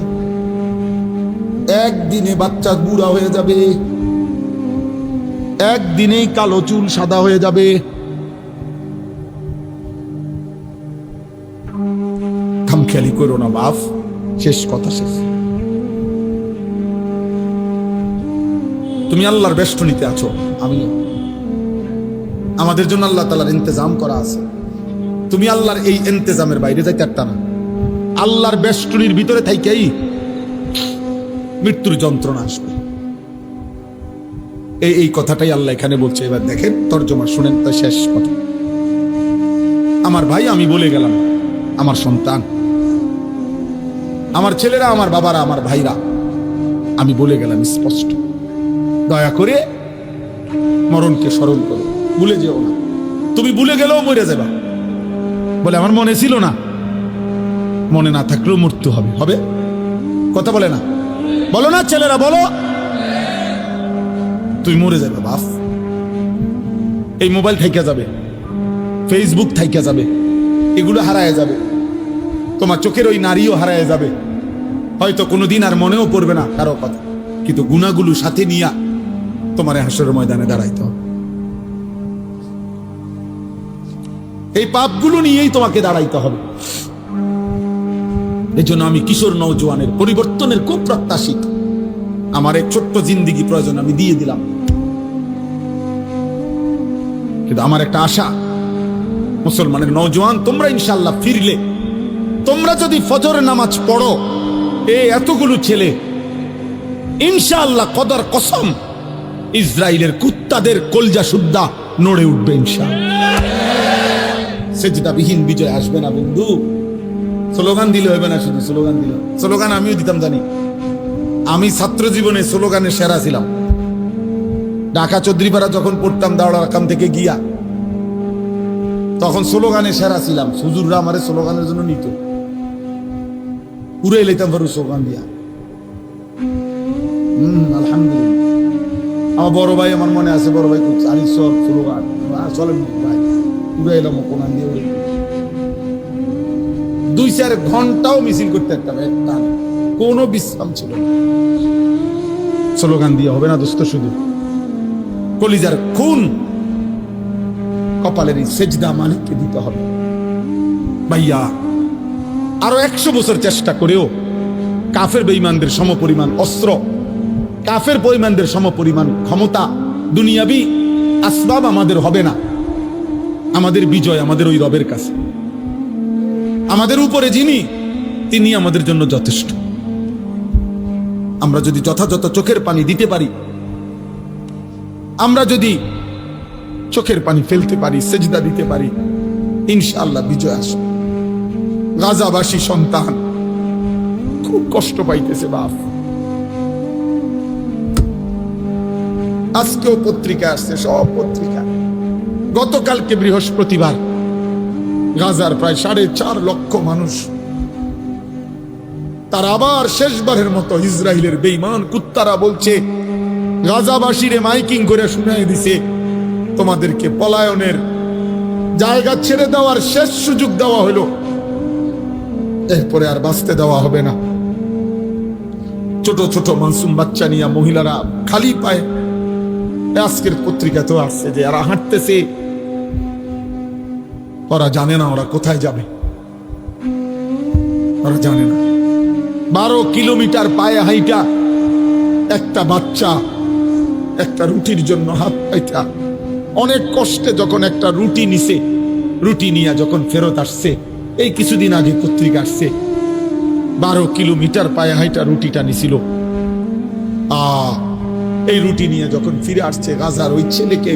একদিনে বাচ্চা বুড়া হয়ে যাবে, একদিনেই কালো চুল সাদা হয়ে যাবে। খামখেয়ালি করো না বাপ, শেষ কথা শেষ। তুমি আল্লাহর বেষ্টনীতে আছো, আমি, আমাদের জন্য আল্লাহ তাআলার ইন্তজাম করা আছে। তুমি আল্লাহর এই ইন্তজামের বাইরে যাইতে পারতা না। আল্লাহর বেষ্টনীর ভিতরে থাইকেই মৃত্যুর যন্ত্রণা আসবে। এই কথাটাই আল্লাহ এখানে বলছে। এবার দেখেন তর্জমা শুনেন, তো শেষ কথা। আমার ভাই, আমি বলে গেলাম, আমার সন্তান, আমার ছেলেরা, আমার বাবারা, আমার ভাইরা, আমি বলে গেলাম স্পষ্ট, দয়া করে মরণকে স্মরণ করো, ভুলে যেও না। তুমি ভুলে গেলেও মরে যাবা। বলে আমার মনে ছিল না, মনে না থাকলেও মৃত্যু হবে, হবে? কথা বলে না, বলো না ছেলেরা, বলো। তুই মরে যাবে বাপ। এই মোবাইল থাইকা যাবে, ফেসবুক থাইকা যাবে, এগুলো হারায় যাবে। তোমার চোখের ওই নারীও হারায় যাবে, হয়তো কোনোদিন আর মনেও পড়বে না কারো কথা। কিন্তু গুনাহগুলো সাথে নিয়া তোমার হাসরের ময়দানে দাঁড়াইতে হবে। এই পাপগুলো নিয়েই তোমাকে দাঁড়াইতে হবে। এই জন্য আমি কিশোর নওজোয়ানের পরিবর্তনের খুব প্রত্যাশিত। আমার এক ছোট্ট জিন্দিগি প্রয়োজন, আমি দিয়ে দিলাম। কিন্তু আমার একটা আশা, মুসলমানের নওজোয়ান তোমরা ইনশাআল্লাহ ফিরলে, তোমরা যদি ফজরের নামাজ পড়ো, এতগুলো ছেলে ইনশাআল্লাহ, কদর কসম, ইসরায়েলের কুত্তাদের কলজা সুদ্ধা নড়ে উঠবে ইনশাআল্লাহ। সেজদাবিহীন বিজয় আসবে না বন্ধু। স্লোগান দিলে হবে না, শুধু স্লোগান দিলে। স্লোগান আমিও দিতাম, জানি। আমি ছাত্র জীবনে স্লোগানের সেরা ছিলাম। ঢাকা চৌধুরীপাড়া যখন পড়তাম দাওড়া রাকাম থেকে গিয়া, তখন স্লোগানে সেরা ছিলাম। হুজুররা আমারে স্লোগানের জন্য নিত, উড়ে লইতাম পারু স্লোগান দিয়া। আলহামদুলিল্লাহ। আমার বড় ভাই, আমার মনে আছে, বড় ভাই আনি সব স্লোগান চলেন ভাই, উড়ে এলাম কোরআন দিয়ে উড়ে। 2-4 ঘন্টাও মিছিল করতে পারতাম, একটা কোনো বিশ্রাম ছিল না। স্লোগান দিয়ে হবে না দোস্ত, শুধু কলিজার খুন, কপালের এই সেজদা মালিককে দিতে হবে। ভাইয়া, আরো 100 বছর চেষ্টা করেও কাফের বেঈমানদের সমপরিমাণ অস্ত্র, কাফের বেঈমানদের সমপরিমাণ ক্ষমতা, দুনিয়াবি আসবাব আমাদের হবে না। আমাদের বিজয় আমাদের ওই রবের কাছে। আমাদের উপরে যিনি তিনি আমাদের জন্য যথেষ্ট। আমরা যদি যথাযথ চোখের পানি দিতে পারি, আমরা যদি চোখের পানি ফেলতে পারি, সেজদা দিতে পারি, ইনশাআল্লাহ বিজয় আসবে। গাজাবাসী সন্তান খুব কষ্ট পাইতেছে বাপ। আজকেও পত্রিকা আসছে, সব পত্রিকা। গতকালকে বৃহস্পতিবার গাজার প্রায় 4.5 লক্ষ মানুষ, তারা আবার শেষবারের মতো ইসরায়েলের বেঈমান কুত্তারা বলছে, গাজাবাসীরে মাইকিং করে শুনাই দিছে, তোমাদেরকে পলায়নের জায়গা ছেড়ে দেওয়ার শেষ সুযোগ দেওয়া হলো, এরপরে আর বাঁচতে দেওয়া হবে না। ছোট ছোট মাসুম বাচ্চা নিয়ে মহিলারা খালি পায়ে, আজকের পত্রিকা তো আসছে যে এরা হাঁটতেছে, ওরা জানে না ওরা কোথায় যাবে, ওরা জানে না। 12 কিলোমিটার পায়ে হাইটা একটা বাচ্চা একটা রুটির জন্য হাত পাইটা অনেক কষ্টে যখন একটা রুটি নিছে, রুটি নিয়ে যখন ফেরত আসছে, এই কিছুদিন আগে পত্রিকা আসছে, 12 কিলোমিটার পায়ে হাইটা রুটিটা নিছিল। এই রুটি নিয়ে যখন ফিরে আসছে, গাজার ওই ছেলেকে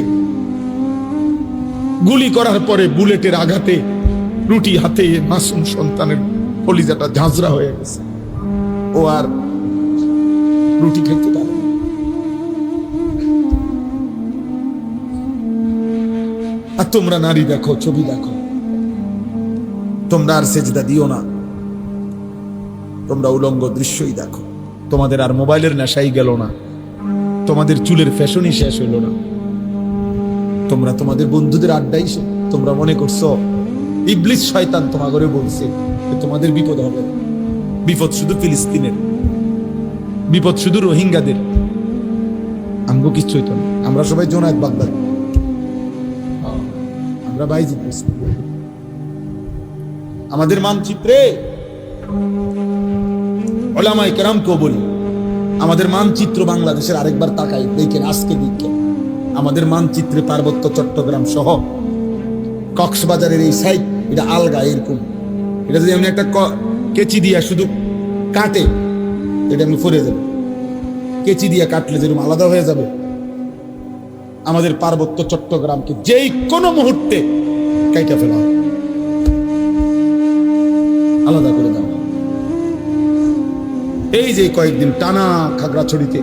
গুলি করার পরে বুলেটের আঘাতে রুটি হাতে মাসুম সন্তানের কলিজাটা ঝাঁঝরা হয়ে গেছে, ও আর রুটি খেতে পারে। আর তোমরা নারী দেখো, ছবি দেখো, তোমরা আর সেজদা দিও না, তোমরা উলঙ্গ দৃশ্যই দেখো। তোমাদের আর মোবাইলের নেশাই গেল না, তোমাদের চুলের ফ্যাশনই শেষ হইল না, তোমরা তোমাদের বন্ধুদের আড্ডাই, তোমরা মনে করছো ইবলিস শয়তান তোমাদের বলছে তোমাদের বিপদ হবে। বিপদ শুধু ফিলিস্তিনের, বিপদ শুধু রোহিঙ্গাদের, আমগো কিচ্ছু হইতো না। আমরা সবাই জোনায়েত বাগদাদি, আমরা বাইজিদ মুসলিম। আমাদের মানচিত্রে ওলামায়ে কেরামকেও বলি, আমাদের মানচিত্র বাংলাদেশের আরেকবার তাকাই দেখেন, আজকে দেখেন আমাদের মানচিত্রে পার্বত্য চট্টগ্রাম সহ কক্সবাজারের এই সাইড, এটা আলগা এরকম। এটা যদি এমনি একটা কেচি দিয়া শুধু কাটে, এটা আমি ফরে যাবে, কেচি দিয়া কাটলে যেরকম আলাদা হয়ে যাবে, আমাদের পার্বত্য চট্টগ্রামকে যেই কোনো মুহূর্তে কাইটা ফেলা, আলাদা করে দেওয়া। এই যে কয়েকদিন টানা খাগড়াছড়িতে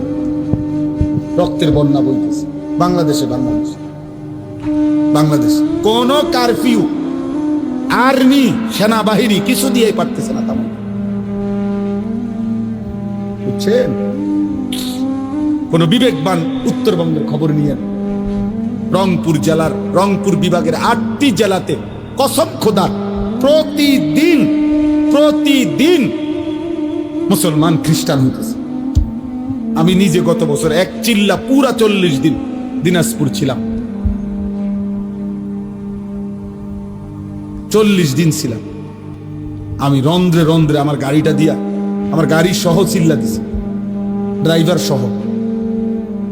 রক্তের বন্যা বইতেছে, বাংলাদেশে বাংলাদেশ কোন কারফিউ, আর্মি, সেনাবাহিনী কিছু দিয়ে পারতেছে না, তেমন বুঝছেন? কোন বিবেকবান উত্তরবঙ্গের খবর নিয়ে, রংপুর জেলার, রংপুর বিভাগের 8টি জেলাতে কসম খোদার প্রতিদিন মুসলমান খ্রিস্টান হইতেছে। আমি নিজে গত বছর এক চিল্লা পুরা 40 দিন দিনাজপুর ছিলাম, 40 দিন ছিলাম। আমি রন্ধ্রে রন্ধ্রে আমার গাড়িটা দিয়া, আমার গাড়ি সহ চিল্লা দিছি, ড্রাইভার সহ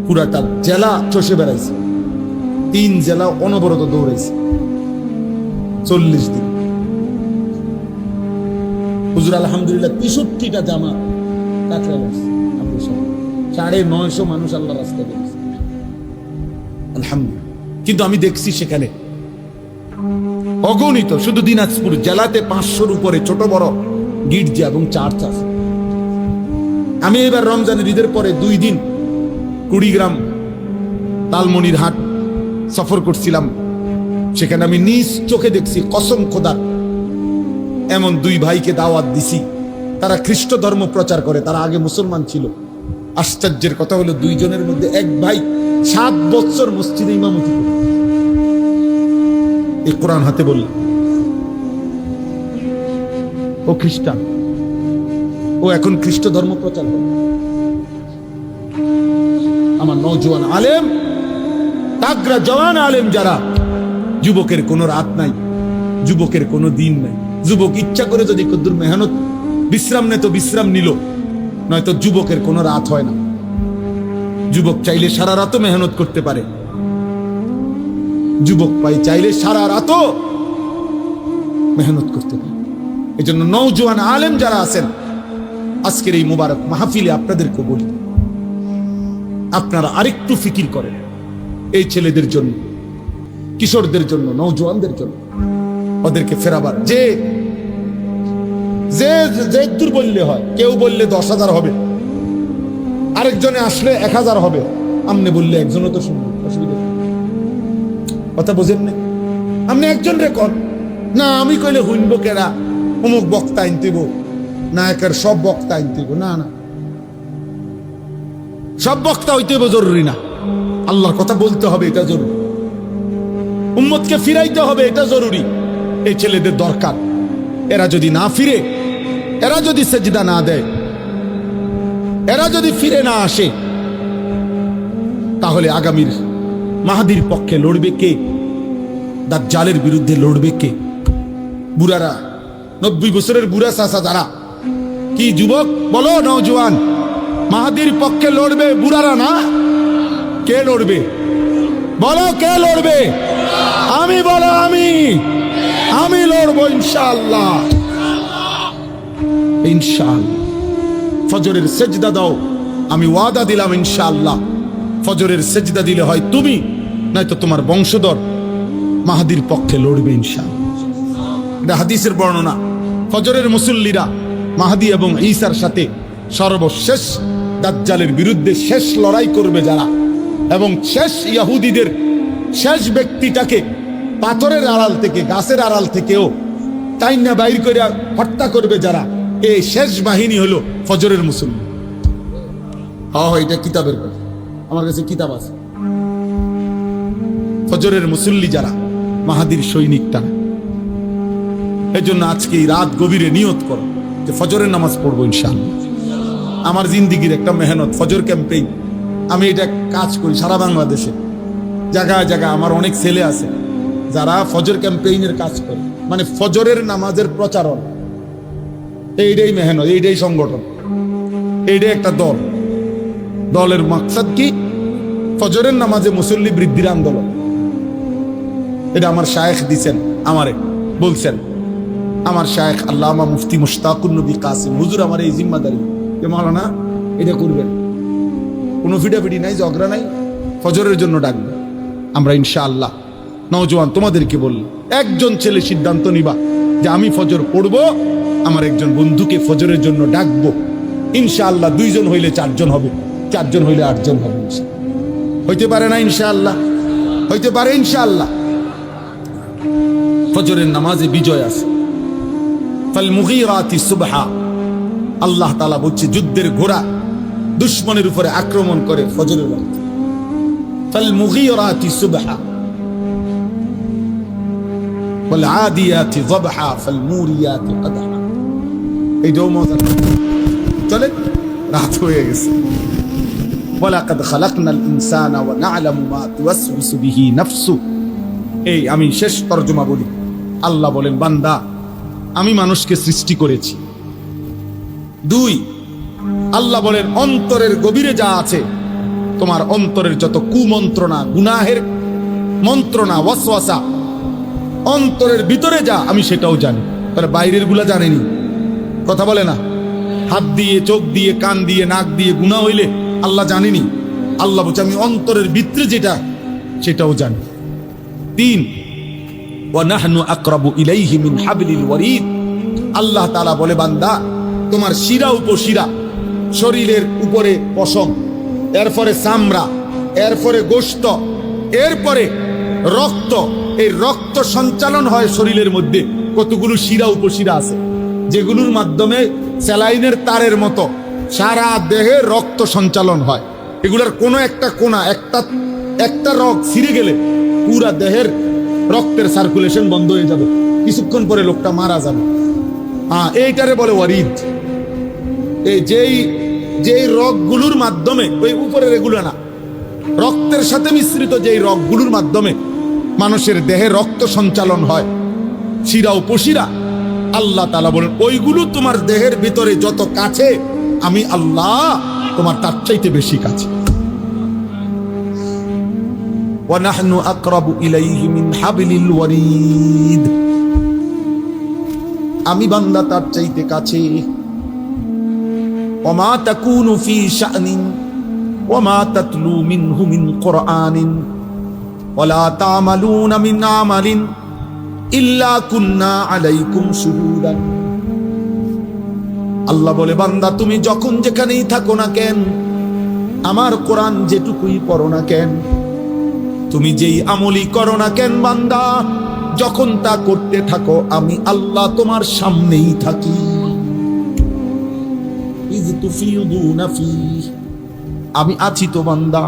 পুরাটা জেলা চষে বেড়াইছে, 3 জেলা অনবরত দৌড়াইছে 40 দিন। হুজুর আলহামদুলিল্লাহ 63টা জামা কাটরা গেছে, 950 মানুষ আল্লাহ রাস্তায় বেরিয়েছে আলহামদুলিল্লাহ। কিন্তু আমি দেখছি সেখানে অগণিত, শুধু দিনাজপুর জেলাতে 500-র উপরে ছোট বড় গির্জা এবং চার্চ আছে। আমি এবার রমজানের ঈদের পরে 2 দিন কুড়িগ্রাম তালমনির হাট সফর করছিলাম, সেখানে আমি নিজ চোখে দেখছি, কসম খোদার, এমন 2 ভাইকে দাওয়াত দিছি, তারা খ্রিস্ট ধর্ম প্রচার করে, তারা আগে মুসলমান ছিল। আশ্চর্যের কথা হলো 2 জনের মধ্যে এক ভাই 7 বছর মসজিদে ইমামতি করে, এই কোরআন হাতে বলল, ও খ্রিস্টান, ও এখন খ্রিস্ট ধর্ম প্রচার করে। আমার নওজোয়ান আলেম, তাগড়া জওয়ান আলেম যারা, যুবকের কোনো রাত নাই, যুবকের কোনো দিন নাই। যুবক ইচ্ছা করে যদি কদ্দুর মেহনত বিশ্রাম নেয় তো বিশ্রাম নিল, নয়তো যুবকের কোনো রাত হয় না। যুবক চাইলে সারা রাতও মেহনত করতে পারে, যুবক চাইলে সারা রাতও মেহনত করতে পারে। এই জন্য নওজোয়ান আলেম যারা আছেন আজকের এই মুবারক মাহফিলে আপনাদেরকে বলি, আপনারা আরেকটু ফিকির করেন এই ছেলেদের জন্য, কিশোরদের জন্য, নওজোয়ানদের জন্য, ওদেরকে ফেরাবার। যে যে যে দূর বললে হয়, কেউ বললে 10,000 হবে, আরেকজনে আসলে 1000 হবে, আমনে বললে একজনও তো শুনবে, অসুবিধা কথা বোঝেন না? আপনি একজন রেকর্ড না, আমি কইলে হইনব কেরা, অমুক বক্তা আনতেব না, একের সব বক্তা আনতেব না, না সব বক্তা হইতেব জরুরি না, আল্লাহর কথা বলতে হবে এটা জরুরি, উম্মতকে ফিরাইতে হবে এটা জরুরি। এই ছেলেদের দরকার, এরা যদি না ফিরে, এরা যদি সেজদা না দেয়, এরা যদি ফিরে না আসে, তাহলে আগামীর মাহাদির পক্ষে লড়বে কে? দাজ্জালের বিরুদ্ধে লড়বে কে? বুড়ারা, 90 বছরের বুড়া চাচা যারা, কি যুবক বলো, নওজোয়ান, মাহাদির পক্ষে লড়বে বুড়ারা না? কে লড়বে বলো, কে লড়বে? আমি বলো, আমি লড়বো ইনশাআল্লাহ, ইনশাআল্লাহ। ফজরের সেজদা দাও, আমি ওয়াদা দিলাম ইনশাআল্লাহ, ফজরের সেজদা দিলে হয় তুমি, নয়তো তোমার বংশধর মাহাদির পক্ষে লড়বে ইনশাআল্লাহ। এটা হাদিসের বর্ণনা। ফজরের মুসল্লিরা মাহাদি এবং ঈসার সাথে সর্বশেষ দাজ্জালের বিরুদ্ধে শেষ লড়াই করবে যারা, এবং শেষ ইহুদিদের শেষ ব্যক্তিটাকে পাথরের আড়াল থেকে, গাছের আড়াল থেকেও টাইনা বাইর করে হত্যা করবে যারা, এই শেষ বাহিনী হলো ফজরের মুসল্লি। এটা কিতাবের কথা, আমার কাছে কিতাব আছে। ফজরের মুসল্লি যারা মাহাদির সৈনিক তারা। এই জন্য আজকে এই রাত গভীরে নিয়ত করো যে ফজরের নামাজ পড়বো ইনশাআল্লাহ। আমার জিন্দিগির একটা মেহনত, ফজর ক্যাম্পেইন। আমি এটা কাজ করি সারা বাংলাদেশে, জায়গায় জায়গায় আমার অনেক ছেলে আছে যারা ফজর ক্যাম্পেইনের কাজ করে, মানে ফজরের নামাজের প্রচারণ। এইটাই মেহনত, এইটাই সংগঠন, এইটাই একটা দল। দলের মাকসাদ কি? ফজরের নামাজে মুসল্লি বৃদ্ধির আন্দোলন। এটা আমার শায়েখ দিছেন, আমারে বলছেন, আমার শায়েখ আল্লামা মুফতি মুশতাকুন নবী কাসিম হুজুর আমার এই জিম্মাদারি যে মাওলানা এটা করবেন, কোনো ফিডাফিডি নাই, ঝগড়া নাই, ফজরের জন্য ডাকবে। আমরা ইনশাআল্লাহ নওজোয়ান তোমাদেরকে বলল, একজন ছেলে সিদ্ধান্ত নিবা যে আমি ফজর পড়বো, আমার একজন বন্ধুকে ফজরের জন্য ডাকবো ইনশাআল্লাহ। 2 জন হইলে 4 জন হবে, 4 জন হইলে 8 জন হবে। হইতে পারে না ইনশাআল্লাহ? হইতে পারে ইনশাআল্লাহ। ফজরের নামাজে বিজয় আছে। ফাল মুগীরাতি সুবহা, আল্লাহ তাআলা বলছে যুদ্ধের ঘোড়া দুশমনের উপরে আক্রমণ করে ফজরের ওয়াক্ত। ফাল মুগীরাতি সুবহা ওয়াল আদিয়াতি যবহা ফাল মুরিয়াতি কদহা। এইটাও মজা। চলে, রাত হয়ে গেছে। ওয়ালাকাদ খালাকনাল ইনসানা ওয়া না'লামু মা তুওয়াসওয়িসু বিহি নাফসু। এই আমি শেষ তরজমা বলি। আল্লাহ বলেন, বান্দা আমি মানুষকে সৃষ্টি করেছি। 2, আল্লাহ বলেন অন্তরের গভীরে যা আছে, তোমার অন্তরের যত কুমন্ত্রণা, গুনাহের মন্ত্রণা, ওয়াসওয়াসা, অন্তরের ভিতরে যা, আমি সেটাও জানি। তাহলে বাইরের গুলা জানেনি, কথা বলে না। হাত দিয়ে, চোখ দিয়ে, কান দিয়ে, নাক দিয়ে গুনাহ হইলে আল্লাহ জানেনি। আল্লাহ বলছে আমি অন্তরের ভিতরে যেটা, সেটাও জানি। 3, ওয়া নাহনু আকরাবু ইলাইহি মিন হাবলিল ওয়ারিদ। আল্লাহ তাআলা বলে, বান্দা তোমার শিরা উপশিরা, শরীরের উপরে পশম, এরপরে চামড়া, এরপরে গোশত, এরপরে রক্ত। এই রক্ত সঞ্চালন হয় শরীরের মধ্যে। কতগুলো শিরা উপশিরা আছে যেগুলোর মাধ্যমে স্যালাইনের তারের মতো সারা দেহে রক্ত সঞ্চালন হয়। এগুলোর কোনো একটা কোনা, একটা রগ ছিঁড়ে গেলে পুরা দেহের রক্তের সার্কুলেশন বন্ধ হয়ে যাবে, কিছুক্ষণ পরে লোকটা মারা যাবে। এইটারে বলে ওয়ারিদ। এই যেই রগগুলোর মাধ্যমে, ওই উপরের এগুলো না, রক্তের সাথে মিশ্রিত যেই রগগুলোর মাধ্যমে মানুষের দেহে রক্ত সঞ্চালন হয়, শিরা উপশিরা, আল্লাহ তাআলা বলেন ওইগুলো তোমার দেহের ভিতরে যত কাছে, আমি আল্লাহ তোমার তার চাইতে বেশি কাছে। ওয়া নাহনু আকরাবু ইলাইহি মিন হাবলিল ওয়ারিদ। আমি বান্দা তার চাইতে কাছে। ওমা তাকুনু ফি শানিন ওমা তাতলু মিনহু মিন কুরআনিন ওয়ালা তা'মালুনা মিন আমালিন ইল্লা কুন্না আলাইকুম শুহুদান। আল্লাহ বলে, বান্দা তুমি যখন যেখানেই থাকো না কেন, আমার কোরআন যেটুকুই পড়ো না কেন, তুমি যেই আমলই করো না কেন বান্দা, যখন তা করতে থাকো আমি আল্লাহ তোমার সামনেই থাকি। ইয তুফিদুনা ফি, আমি আছি তো বান্দা।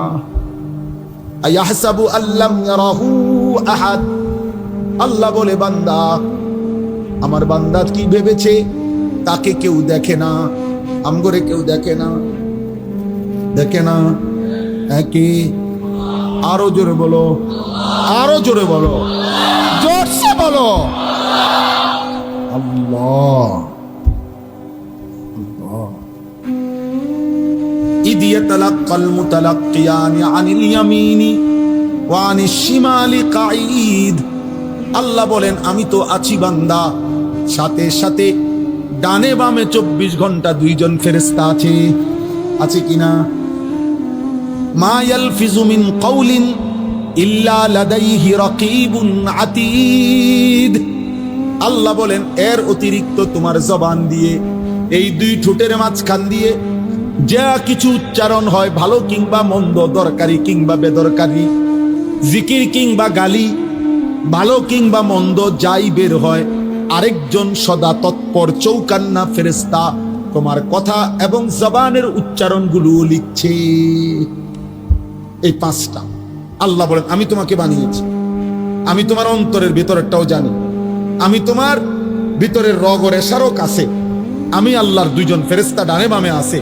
আয়াহসাবু আল্লাম ইয়ারাহু আহাদ, আল্লাহ বলে বান্দা, আমার বান্দা কি ভেবেছে তাকে কেউ দেখে না? আমগরে কেউ দেখে না, দেখে না। একে আরো জোরে বলো, আরো জোরে বলো, জোরসে বলো, আল্লাহ। ইদ ইয়াতালাক্কাল মুতালাক্কিয়ানি আনিল ইয়ামিনি ওয়া আনিশ শিমালি কাঈদ। আল্লাহ বলেন, আমি তো আছি বান্দা, সাথে সাথে ডানে বামে 24 ঘন্টা দুইজন ফেরেশতা আছে, আছে কিনা? মা ইয়ালফিজু মিন কাউলিন ইল্লা লাদাইহি রাকিবুন আতীদ। আল্লাহ বলেন, এর অতিরিক্ত তোমার জবান দিয়ে, এই দুই ঠোঁটের মাঝখান দিয়ে যা কিছু উচ্চারণ হয়, ভালো কিংবা মন্দ, দরকারি কিংবা বেদরকারি, জিকির কিংবা গালি, ভালো কিংবা মন্দ যাই বের হয়, আরেকজন সদা তৎপর চৌকান্না ফেরেশতা তোমার কথা এবং জবানের উচ্চারণগুলো লিখছে। এই 5টা আল্লাহ বলেন, আমি তোমাকে বানিয়েছি, আমি তোমার অন্তরের ভিতরেরটাও জানি, আমি তোমার ভিতরের রগ ও রেশারও কাছে, আমি আল্লাহর 2জন ফেরেশতা ডানে বামে আছে,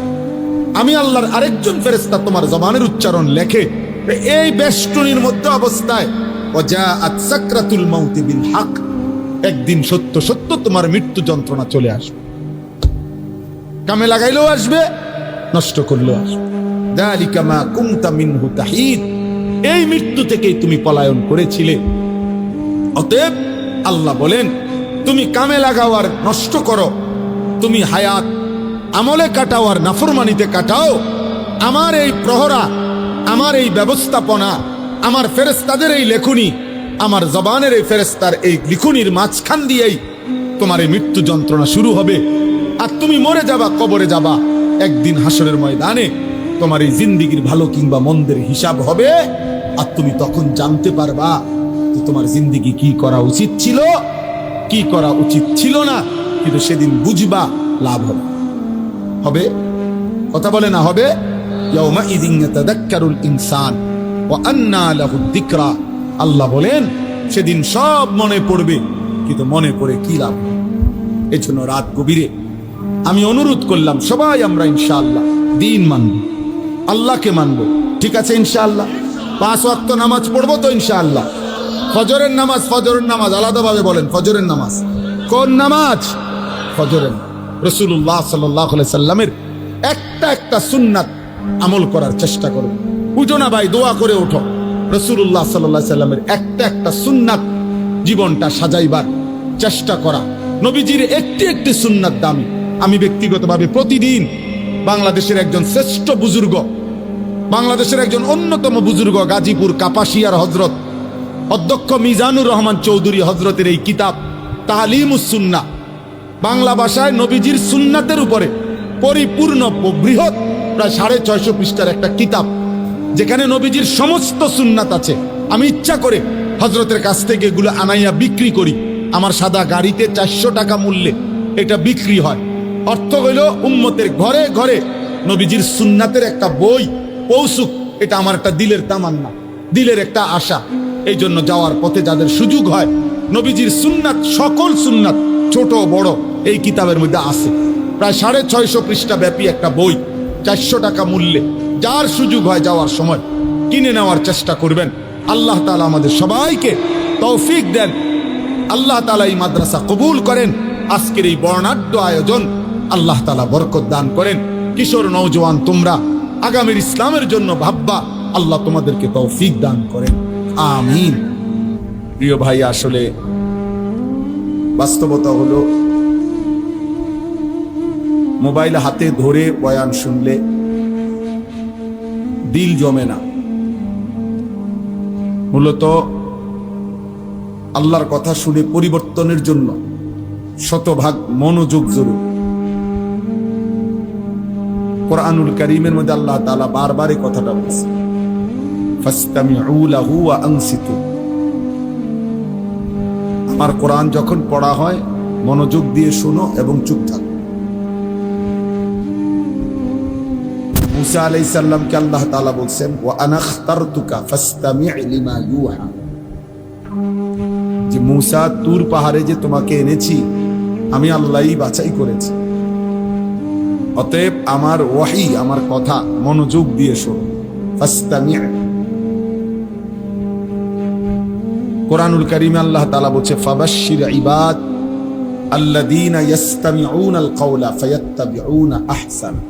আমি আল্লাহর আরেকজন ফেরেশতা তোমার জবানের উচ্চারণ লেখে। এই বেষ্টনীর মধ্যে অবস্থায় ওয়াজাআত সাকরাতুল মাউতি বিল হক, একদিন সত্য সত্য তোমার মৃত্যু যন্ত্রণা চলে আসবে। কামে লাগাইলেও আসবে, নষ্ট করলেও আসবে। যালিকা মা কুনতা মিনহু তাহিদ, এই মৃত্যু থেকেই তুমি পলায়ন করেছিলে। অতএব আল্লাহ বলেন, তুমি কামে লাগাও আর নষ্ট করো, তুমি হায়াত আমলে কাটাও আর নাফরমানিতে কাটাও। আমার এই প্রহরা, আমার এই ব্যবস্থাপনা, আমার ফেরেশতাদের এই লেখনী, আমার জবানের এই ফেরেশতার এই লিখনির মাঝখান দিয়েই তোমার এই মৃত্যু যন্ত্রণা শুরু হবে। আর তুমি মরে যাবা, কবরে যাবা, একদিন হাসরের ময়দানে তোমার এই জিন্দেগির ভালো কিংবা মন্দের হিসাব হবে। আর তুমি তখন জানতে পারবা যে তোমার জিন্দেগি কি করা উচিত ছিল, কি করা উচিত ছিল না। কিন্তু সেদিন বুঝবা, লাভ হবে। হবে কথা বলে না হবে? ইয়াউমা ইযিন ইয়াতাযাক্কারুল ইনসান ওয়া আন্না লাহুদ যিকরা। আল্লাহ বলেন, সেদিন সব মনে পড়বে, কিন্তু মনে পড়ে কি লাভ? এই জন্য রাত গভীরে আমি অনুরোধ করলাম, সবাই আমরা ইনশাআল্লাহ দিন মানব, আল্লাহকে মানব, ঠিক আছে ইনশাআল্লাহ? 5 ওয়াক্ত নামাজ পড়বো তো ইনশাআল্লাহ? ফজরের নামাজ, ফজরের নামাজ আলাদাভাবে বলেন, ফজরের নামাজ কোন নামাজ? ফজরের। রাসূলুল্লাহ সাল্লাল্লাহু আলাইহি সাল্লামের একটা সুন্নাত আমল করার চেষ্টা করো। উঠো না ভাই, দোয়া করে ওঠো। রাসূলুল্লাহ সাল্লাল্লাহু আলাইহি সাল্লামের একটা সুন্নাত জীবনটা সাজাইবার চেষ্টা করা। নবীজির একটি সুন্নাত দামি। আমি ব্যক্তিগতভাবে প্রতিদিন বাংলাদেশের একজন শ্রেষ্ঠ বুজুর্গ, বাংলাদেশের একজন অন্যতম বুজুর্গ, গাজীপুর কাপাসিয়ার হযরত অধ্যক্ষ মিজানুর রহমান চৌধুরী হযরতের এই কিতাব তালিমুস সুন্নাহ, বাংলা ভাষায় নবীজির সুন্নাতের উপরে পরিপূর্ণ বৃহৎ প্রায় 650 পৃষ্ঠার একটা কিতাব, যেখানে নবীজির সমস্ত সুন্নাত আছে। আমি ইচ্ছা করে হযরতের কাছ থেকে এগুলো আনাইয়া বিক্রি করি। আমার সাদা গাড়িতে 400 টাকা মূল্যে এটা বিক্রি হয়। অর্থ হইল উম্মতের ঘরে ঘরে নবীজির সুন্নাতের একটা বই পৌঁছুক, এটা আমার একটা দিলের তামান্না, দিলের একটা আশা। এই জন্য যাওয়ার পথে যাদের সুযোগ হয়, নবীজির সুন্নাত, সকল সুন্নাত ছোট বড় এই কিতাবের মধ্যে আছে। প্রায় 650 পৃষ্ঠা ব্যাপী একটা বই, 400 টাকা মূল্যে। যার সুযোগ হয় যাওয়ার সময় কিনে নেওয়ার চেষ্টা করবেন। আল্লাহ তাআলা আমাদের সবাইকে তৌফিক দেন। আল্লাহ তাআলা এই মাদ্রাসা কবুল করেন। আজকের এই বর্ণাঢ্য আয়োজন আল্লাহ তাআলা বরকত দান করেন। কিশোর নওজোয়ান তোমরা আগামীর ইসলামের জন্য ভাববা, আল্লাহ তোমাদেরকে তৌফিক দান করেন, আমিন। প্রিয় ভাই, আসলে বাস্তবতা হলো মোবাইল হাতে ধরে বয়ান শুনলে দিল জমে না। মূলত আল্লাহর কথা শুনে পরিবর্তনের জন্য শতভাগ মনোযোগ জরুরি। কোরআনুল কারীমের মধ্যে আল্লাহ তাআলা বারবার এই কথাটা বলছে, ফাসতামিউ লাহু ওয়া আনসিতু। আমার কোরআন যখন পড়া হয় মনোযোগ দিয়ে শোনো এবং চুপ থাকো। মুসা আলাইহিস সালামকে আল্লাহ তাআলা বলছেন, ওয়া আনা ইখতারতুকা ফাসতামি' লিমা ইউহা, যে মুসা তুর পাহাড়ে যে তোমাকে এনেছি আমি আল্লাহই বাছাই করেছি, অতএব আমার ওয়াহি, আমার কথা মনোযোগ দিয়ে শোনো। ফাসতামি'। কোরআনুল কারীমে আল্লাহ তাআলা বলছে, ফাবাশশির ইবাদ আল্লাযীনা ইস্তামিউনাল কাওলা ফায়াত্তাবিউনা আহসানা।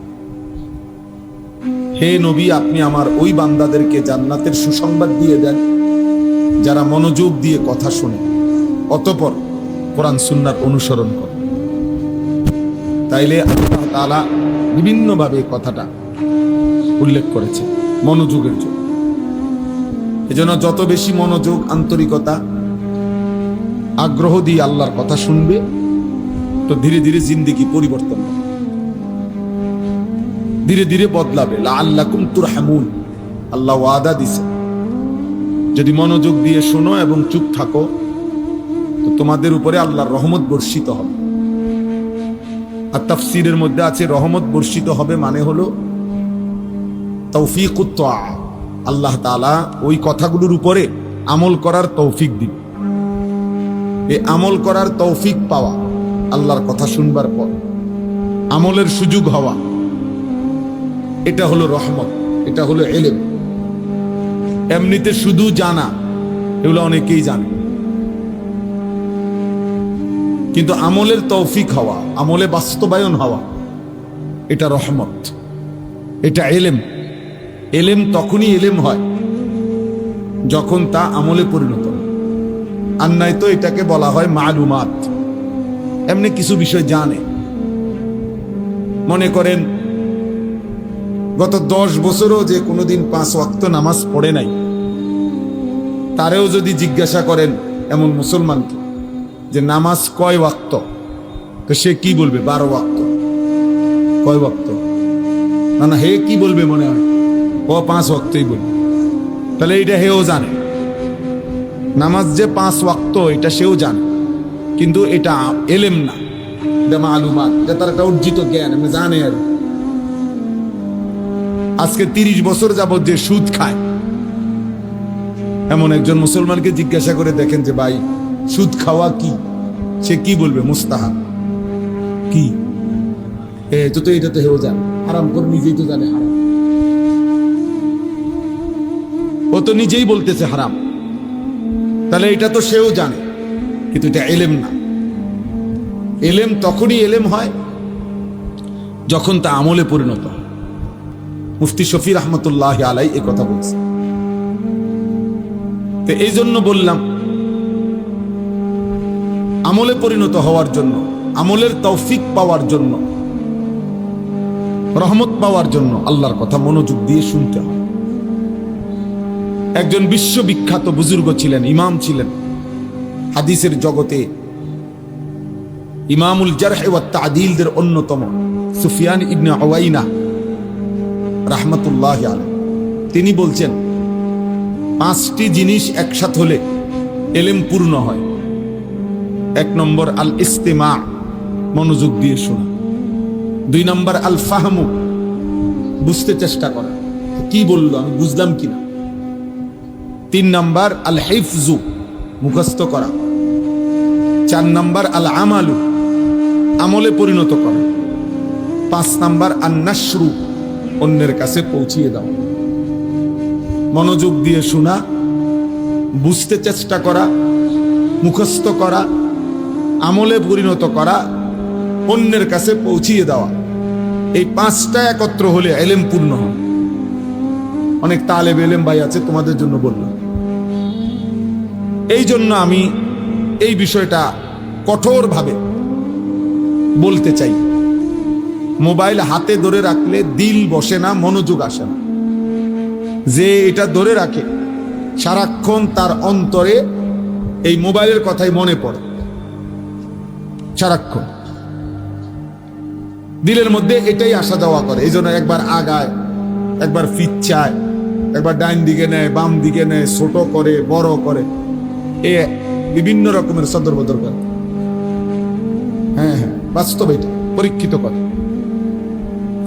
হে নবী, আপনি আমার ওই বান্দাদেরকে জান্নাতের সুসংবাদ দিয়ে দেন যারা মনোযোগ দিয়ে কথা শোনে, অতঃপর কোরআন সুন্নাহর অনুসরণ করে। তাইলে আল্লাহ তাআলা বিভিন্নভাবে কথাটা উল্লেখ করেছে মনোযোগের জন্য। এজন্য যত বেশি মনোযোগ, আন্তরিকতা, আগ্রহ দিয়ে আল্লাহর কথা শুনবে, তো ধীরে ধীরে জিন্দেগি পরিবর্তন হবে, ধীরে ধীরে বদলাবে। লাআল্লাকুম তুরহামুন, আল্লাহ ওয়াদা দিছে, যদি মনোযোগ দিয়ে শোনো এবং চুপ থাকো তো তোমাদের উপরে আল্লাহর রহমত বর্ষিত হবে। আর তাফসীরের মধ্যে আছে রহমত বর্ষিত হবে মানে হলো তৌফিকুত তাআ, আল্লাহ তাআলা ওই কথাগুলোর উপরে আমল করার তৌফিক দিবে। এই আমল করার তৌফিক পাওয়া, আল্লাহর কথা শুনবার পর আমলের সুযোগ হওয়া, এটা হলো রহমত, এটা হলো ইলম। এমনিতে শুধু জানা, এগুলো অনেকেই জানে, কিন্তু আমলের তৌফিক হওয়া, আমলে বাস্তবায়ন হওয়া, এটা রহমত, এটা ইলম। ইলম তখনই ইলম হয় যখন তা আমলে পরিণত হয়। আর নাই তো এটাকে বলা হয় মালুমাত। এমনি কিছু বিষয় জানে, মনে করেন গত 10 বছরও যে কোনোদিন 5 ওয়াক্ত নামাজ পড়ে নাই, তারেও যদি জিজ্ঞাসা করেন এমন মুসলমানকে যে নামাজ কয় ওয়াক্ত, তো সে কি বলবে? 12 ওয়াক্ত। কয় ওয়াক্ত? না হে কি বলবে মনে হয়? ও 5 ওয়াক্তই বলবে। তাহলে এটা হেও জানে, নামাজ যে 5 ওয়াক্ত এটা সেও জানে, কিন্তু এটা এলেম না, এটা মালুমাত, এটা তার একটা অর্জিত জ্ঞান, আমি জানে। আর আজকে 30 বছর যাবত যে সুদ খায়, এমন একজন মুসলমানকে জিজ্ঞাসা করে দেখেন যে ভাই সুদ খাওয়া কি, সে কি বলবে? মুস্তাহাব। কি তো এটা তো হেও জানে, হারাম করে নিজেই তো জানে হারাম, ও তো নিজেই বলতেছে হারাম, তাহলে এটা তো সেও জানে, কিন্তু এটা এলেম না। এলেম তখনই এলেম হয় যখন তা আমলে পরিণত হয়। মুফতি শফি রহমতুল্লাহ আলাই এ কথা বলছে। তো এই জন্য বললাম, আমলে পরিণত হওয়ার জন্য, আমলের তৌফিক পাওয়ার জন্য, রহমত পাওয়ার জন্য আল্লাহর কথা মনোযোগ দিয়ে শুনতে হয়। একজন বিশ্ববিখ্যাত বুজুর্গ ছিলেন, ইমাম ছিলেন হাদিসের জগতে, ইমামুল জারহ ওয়া তা'দীলদের অন্যতম সুফিয়ান ইবনে উয়াইনা রাহমাতুল্লাহি আলাইহি। তিনি বলছেন 5টি জিনিস একসাথে হলে ইলম পূর্ণ হয়। 1 নম্বর আল ইস্তিমা, মনোযোগ দিয়ে শোনা। 2 নম্বর আল ফাহমু, বুঝতে চেষ্টা করা, কি বললো আমি বুঝলাম কিনা। 3 নম্বর আল হিফজু, মুখস্থ করা। 4 নম্বর আল আমালু, আমলে পরিণত করা। 5 নম্বর আন নাশরু, অন্যের কাছে পৌঁছিয়ে দাও। মনোযোগ দিয়ে শোনা, বুঝতে চেষ্টা করা, মুখস্থ করা, আমলে পরিণত করা, অন্যের কাছে পৌঁছিয়ে দেওয়া। এই 5টা একত্র হলে ইলম পূর্ণ হয়। অনেক তালেব ইলম ভাই আছে, তোমাদের জন্য বললাম। এই জন্য আমি এই বিষয়টা কঠোরভাবে বলতে চাই মোবাইল হাতে ধরে রাখলে দিল বসে না, মনোযোগ আসে না। যে এটা ধরে রাখে সারাক্ষণ তার অন্তরে এই মোবাইলের কথাই মনে পড়ে, সারাক্ষণ দিলের মধ্যে এটাই আসা যাওয়া করে। এই জন্য একবার আগায়, একবার ফিচ্ছায়, একবার ডাইন দিকে নেয়, বাম দিকে নেয়, ছোট করে, বড় করে, এ বিভিন্ন রকমের সদর বদর করে। হ্যাঁ হ্যাঁ, বাস্তব, এটা পরীক্ষিত কথা।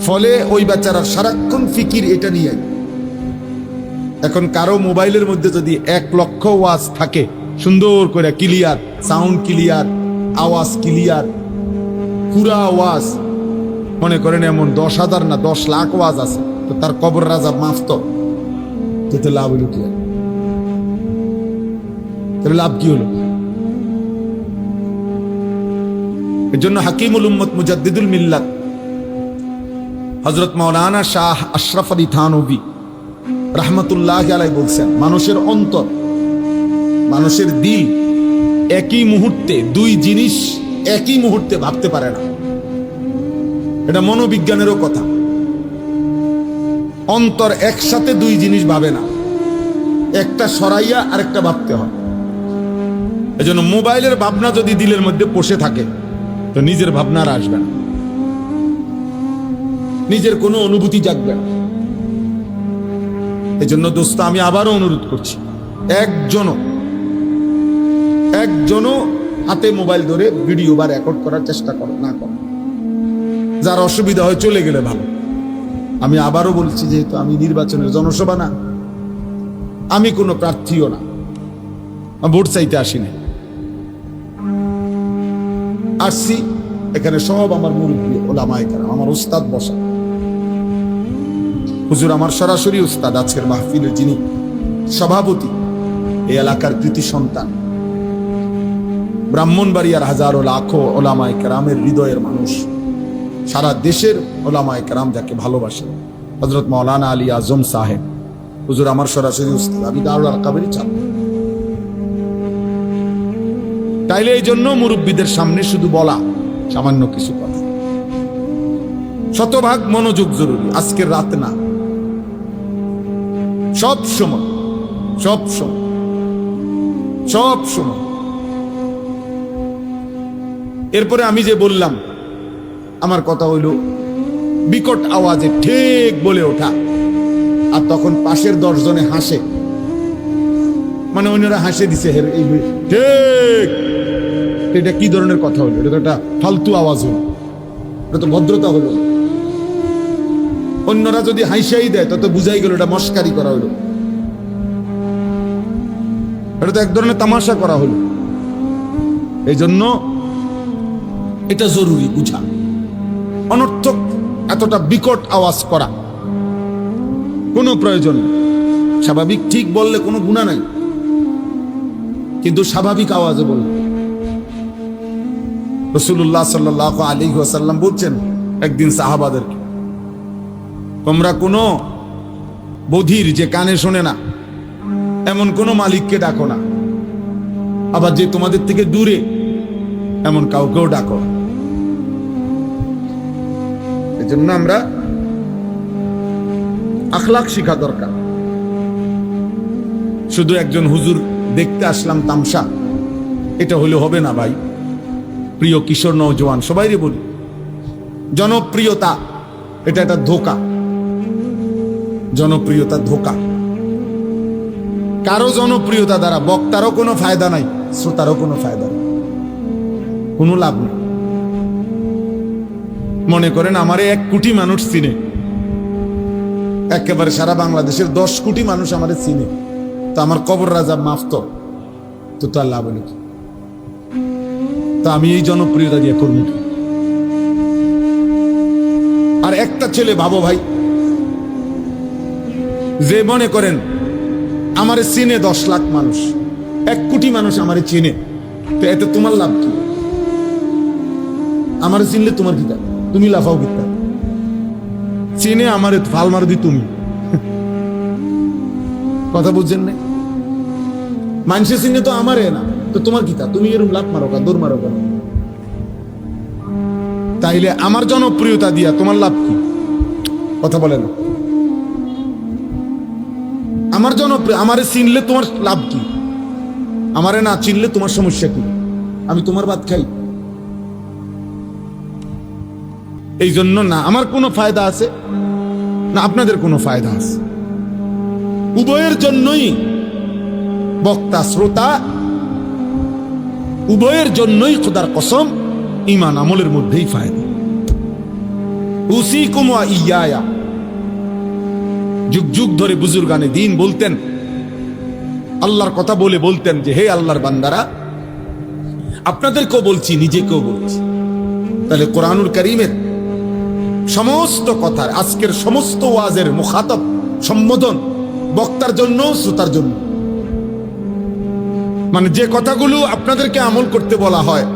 ফলে ওই বাচ্চারা সারাক্ষণ ফিকির এটা নিয়ে। এখন কারো মোবাইলের মধ্যে যদি 1 লক্ষ ওয়াজ থাকে, সুন্দর করে ক্লিয়ার সাউন্ড, ক্লিয়ার আওয়াজ, ক্লিয়ার পুরা আওয়াজ, মনে করেন এমন 10,000 না 10 লাখ ওয়াজ আছে, তো তার কবর রাজা মাফ তো লাভ হইল কি? তবে লাভ কি হলো? এর জন্য হাকিমুল উম্মত মুজাদ্দিদুল মিল্লাত হযরত মাওলানা শাহ আশরাফ আলী থানভী রাহমাতুল্লাহি আলাইহি বলছেন, মানুষের অন্তর, মানুষের দিল একই মুহূর্তে দুই জিনিস একই মুহূর্তে ভাবতে পারে না। এটা মনোবিজ্ঞানেরও কথা। অন্তর একসাথে দুই জিনিস ভাবে না, একটা সরাইয়া আরেকটা ভাবতে হয়। এজন্য মোবাইলের ভাবনা যদি দিলের মধ্যে বসে থাকে তো নিজের ভাবনা আর আসবে না, নিজের কোনো অনুভূতি জাগবে না। এজন্য দোস্ত, আমি আবারও অনুরোধ করছি, একজনও হাতে মোবাইল ধরে ভিডিও বা রেকর্ড করার চেষ্টা করো না, করো। যার অসুবিধা হয় চলে গেলে ভালো। আমি আবারও বলছি, যেহেতু আমি নির্বাচনের জনসভা না, আমি কোনো প্রার্থীও না, ভোট চাইতে আসিনি, আসছি এখানে সব আমার মুরব্বী ওলামায়ে কেরাম, আমার উস্তাদ বসা। হুজুর আমার সরাসরি উস্তাদ, আজকের মাহফিলের যিনি সভাপতি, এই এলাকার কৃতি সন্তান, ব্রাহ্মণবাড়িয়ার হাজারো লাখো ওলামায়ে কেরামের হৃদয়ের মানুষ, সারা দেশের ওলামায়ে কেরাম যাকে ভালোবাসে, হযরত মাওলানা আলী আজম সাহেব। হুজুর আমার সরাসরি উস্তাদ, আমি দারুল আরকাবেরই ছাত্র। তাইলে এই জন্য মুরব্বীদের সামনে শুধু বলা সামান্য কিছু কথা, শতভাগ মনোযোগ জরুরি। আজকের রাত না, সব সময়, সব সময়, সব সময়। এরপরে আমি যে বললাম, আমার কথা হইল বিকট আওয়াজে ঠিক বলে ওঠা, আর তখন পাশের 10 জনে হাসে, মানে অন্যরা হাসে দিছে ঠিক। এটা কি ধরনের কথা হলো? এটা তো একটা ফালতু আওয়াজ হলো, এটা তো ভদ্রতা হলো। অন্যরা যদি হাসিয়াই দেয় তত বুঝাই গেল এটা মস্কারি করা হলো, এটা তো এক ধরনের তামাশা করা হলো। এই জন্য এটা জরুরি বুঝা। অনর্থক এতটা বিকট আওয়াজ করা কোনো প্রয়োজন নেই। স্বাভাবিক ঠিক বললে কোনো গুনাহ নাই, কিন্তু স্বাভাবিক আওয়াজে বললে। রাসূলুল্লাহ সাল্লাল্লাহু আলাইহি ওয়াসাল্লাম বলছেন একদিন সাহাবাদেরকে, তোমরা কোনো বধির, যে কানে শোনে না, এমন কোনো মালিককে ডাকো না, আবার যে তোমাদের থেকে দূরে এমন কাউকেও ডাকো। এজন্য আমরা আখলাক শিখা দরকার। শুধু একজন হুজুর দেখতে আসলাম তামসা, এটা হলে হবে না ভাই। প্রিয় কিশোর নওজোয়ান সবাইরে বলি, জনপ্রিয়তা এটা একটা ধোঁকা। জনপ্রিয়তা ধোঁকা। কারো জনপ্রিয়তা দ্বারা বক্তারও কোনো ফায়দা নাই, শ্রোতারও কোনো ফায়দা নেই, কোনো লাভ নেই। মনে করেন আমারে 1 কোটি মানুষ চিনে, একেবারে সারা বাংলাদেশের 10 কোটি মানুষ আমারে চিনে, তো আমার কবর রাজা মাফ তো তার লাভ হলো কি? তা আমি এই জনপ্রিয়তা দিয়ে করবো কি? আর একটা ছেলে ভাবো ভাই, যে মনে করেন আমারে চিনে 10 লাখ মানুষ, 1 কোটি মানুষ আমারে চিনে, তো এতে তোমার লাভ কি? আমারে চিনলে তোমার কি? তুমি লাফাও কিতা? চিনে আমারে ফাল মার দি তুমি। কথা বুঝছেন না? মানুষের চিনে তো আমারে না, তো তোমার কিতা? তুমি এরকম লাভ মারো কা, দৌড় মারো কেন? তাইলে আমার জনপ্রিয়তা দিয়া তোমার লাভ কি? কথা বলে না। আমার জনপ্রিয়, আমারে চিনলে তোমার লাভ কি? আমারে না চিনলে তোমার সমস্যা কি? আমি তোমার ভাত খাই? এই জন্য না আমার কোনো ফায়দা আছে না আপনাদের কোনো ফায়দা আছে। উভয়ের জন্যই, বক্তা শ্রোতা উভয়ের জন্যই খোদার কসম ঈমান আমলের মধ্যেই ফায়দা। উসিকুম ওয়া ইয়া, যুগ যুগ ধরে বুজুর্গানে দ্বীন বলতেন, আল্লাহর কথা বলে বলতেন যে হে আল্লাহর বান্দারা, আপনাদেরকেও বলছি নিজেকেও বলছি। তাহলে কোরআনুল কারীমের সমস্ত কথার, আজকের সমস্ত ওয়াজের মুখাতাব সম্বোধন বক্তার জন্য, শ্রোতার জন্য। মানে যে কথাগুলো আপনাদেরকে আমল করতে বলা হয়,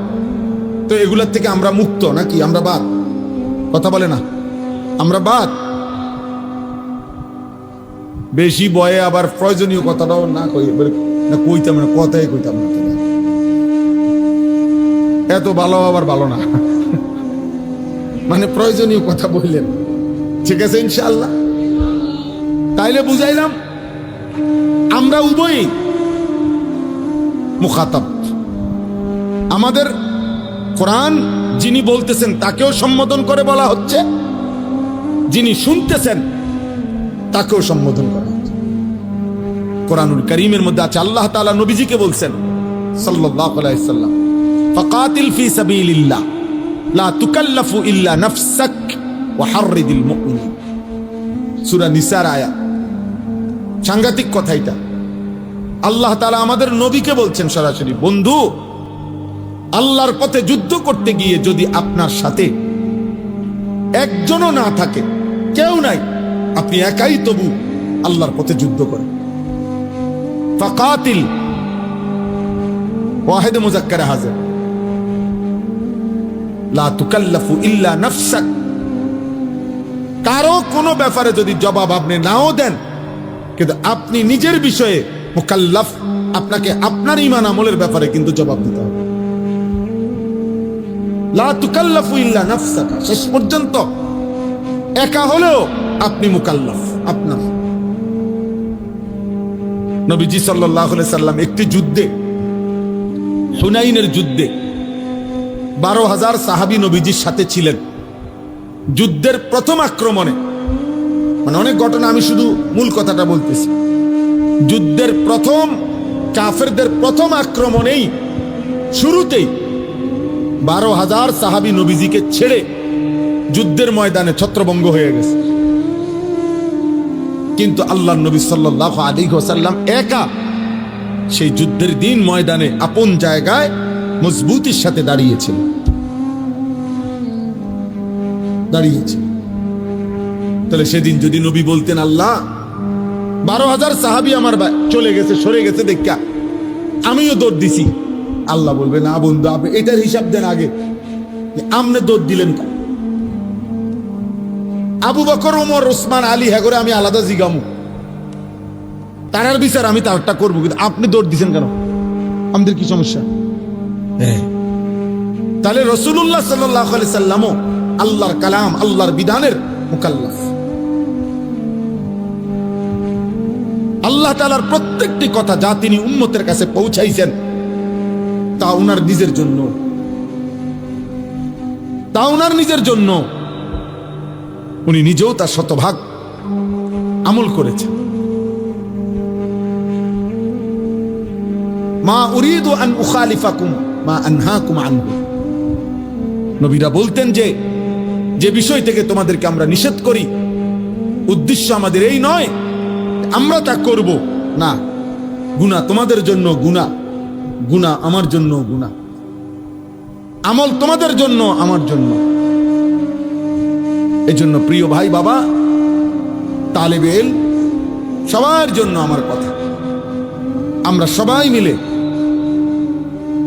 তো এগুলোর থেকে আমরা মুক্ত নাকি? আমরা বাদ? কথা বলে না, আমরা বাদ। বেশি বয়ে আবার প্রয়োজনীয় কথাটাও না কই, না কইতাম না, কথাই কইতাম না। এত ভালো আবার ভালো না, মানে প্রয়োজনীয় কথা বললেন, ঠিক আছে ইনশাআল্লাহ। তাইলে বুঝাইলাম আমরা উভয়ই মুখাতাব। আমাদের কোরআন যিনি বলতেছেন তাকেও সম্বোধন করে বলা হচ্ছে, যিনি শুনতেছেন তাকেও সম্বোধন করা হচ্ছে। কোরআনুল কারীমের মধ্যে আছে আল্লাহ তাআলা নবীজিকে বলছেন সাল্লাল্লাহু আলাইহি সাল্লাম, ফাকাতিল ফি সাবিলিল্লাহ লা তুকাল্লাফু ইল্লা নাফসাক ওয়া হাররিদিল মুমিনিন। সূরা নিসার আয়াত। সাংঘাতিক কথা এটা। আল্লাহ তাআলা আমাদের নবীকে বলছেন সরাসরি, বন্ধু আল্লাহর পথে যুদ্ধ করতে গিয়ে যদি আপনার সাথে একজনও না থাকে, কেউ নাই, আপনি একাই তবু আল্লাহর পথে যুদ্ধ করেন। ফাকাতিল ওয়াহিদ মুযাক্কারে হাজির, লা তুকাল্লাফু ইল্লা নাফসাক। কারো কোনো ব্যাপারে যদি জবাব আপনি নাও দেন, কিন্তু আপনি নিজের বিষয়ে মুকাল্লাফ, আপনাকে আপনার ঈমান আমলের ব্যাপারে কিন্তু জবাব দিতে হবে। লা তুকাল্লাফু ইল্লা নাফসাক, শেষ পর্যন্ত একা হলেও আপনি মুকাল্লাফ। আপনার নবীজি সাল্লাল্লাহু আলাইহি সাল্লাম একটি যুদ্ধে, হুনাইনের যুদ্ধে 12,000 সাহাবী নবীজির সাথে ছিলেন। যুদ্ধের প্রথম আক্রমণে, মানে অনেক ঘটনা, আমি শুধু মূল কথাটা বলতেছি। যুদ্ধের প্রথম, কাফেরদের প্রথম আক্রমণেই শুরুতেই 12,000 সাহাবী নবীজিকে ছেড়ে যুদ্ধের ময়দানে ছত্রভঙ্গ হয়ে গেছে। কিন্তু আল্লাহর নবী সাল্লাল্লাহু আলাইহি ওয়াসাল্লাম একা সেই যুদ্ধের দিন ময়দানে আপন জায়গায় মজবুতির সাথে দাঁড়িয়েছিল। তাহলে সেদিন যদি নবী বলতেন, আল্লাহ 12,000 সাহাবী আমার চলে গেছে, সরে গেছে দেখা আমিও দৌড় দিছি, আল্লাহ বলবে না বন্ধু, আপনি এটার হিসাব দেন আগে, আপনি দৌড় দিলেন কেন? আবু বকর, ওমর, ওসমান, আলী, হ্যাঁ করে আমি আলাদা জিগামু, তারার বিচার আমি তারটা করবো, কিন্তু আপনি দৌড় দিচ্ছেন কেন? আমাদের কি সমস্যা? তাহলে রাসূলুল্লাহ সাল্লাল্লাহু আলাইহি সাল্লামও আল্লাহর কালাম, আল্লাহর বিধানের মুকাল্লাফ। আল্লাহ তাআলার প্রত্যেকটি কথা যা তিনি উম্মতের কাছে পৌঁছাইছেন, তা উনার নিজের জন্য, তা উনার নিজের জন্য। উনি নিজেও তার শতভাগ আমল করেছেন। মা উরিদু আন উখালিফাকুম মা আনহাকুম আনহু। নবীরা বলতেন যে যে বিষয় থেকে তোমাদেরকে আমরা নিষেধ করি, উদ্দেশ্য আমাদের এই নয় আমরা তা করব না। গুনাহ তোমাদের জন্য গুনাহ, গুনাহ আমার জন্য গুনাহ, আমল তোমাদের জন্য আমার জন্য। এজন্য প্রিয় ভাই, বাবা, তালেবে ইলম, সবার জন্য আমার কথা, আমরা সবাই মিলে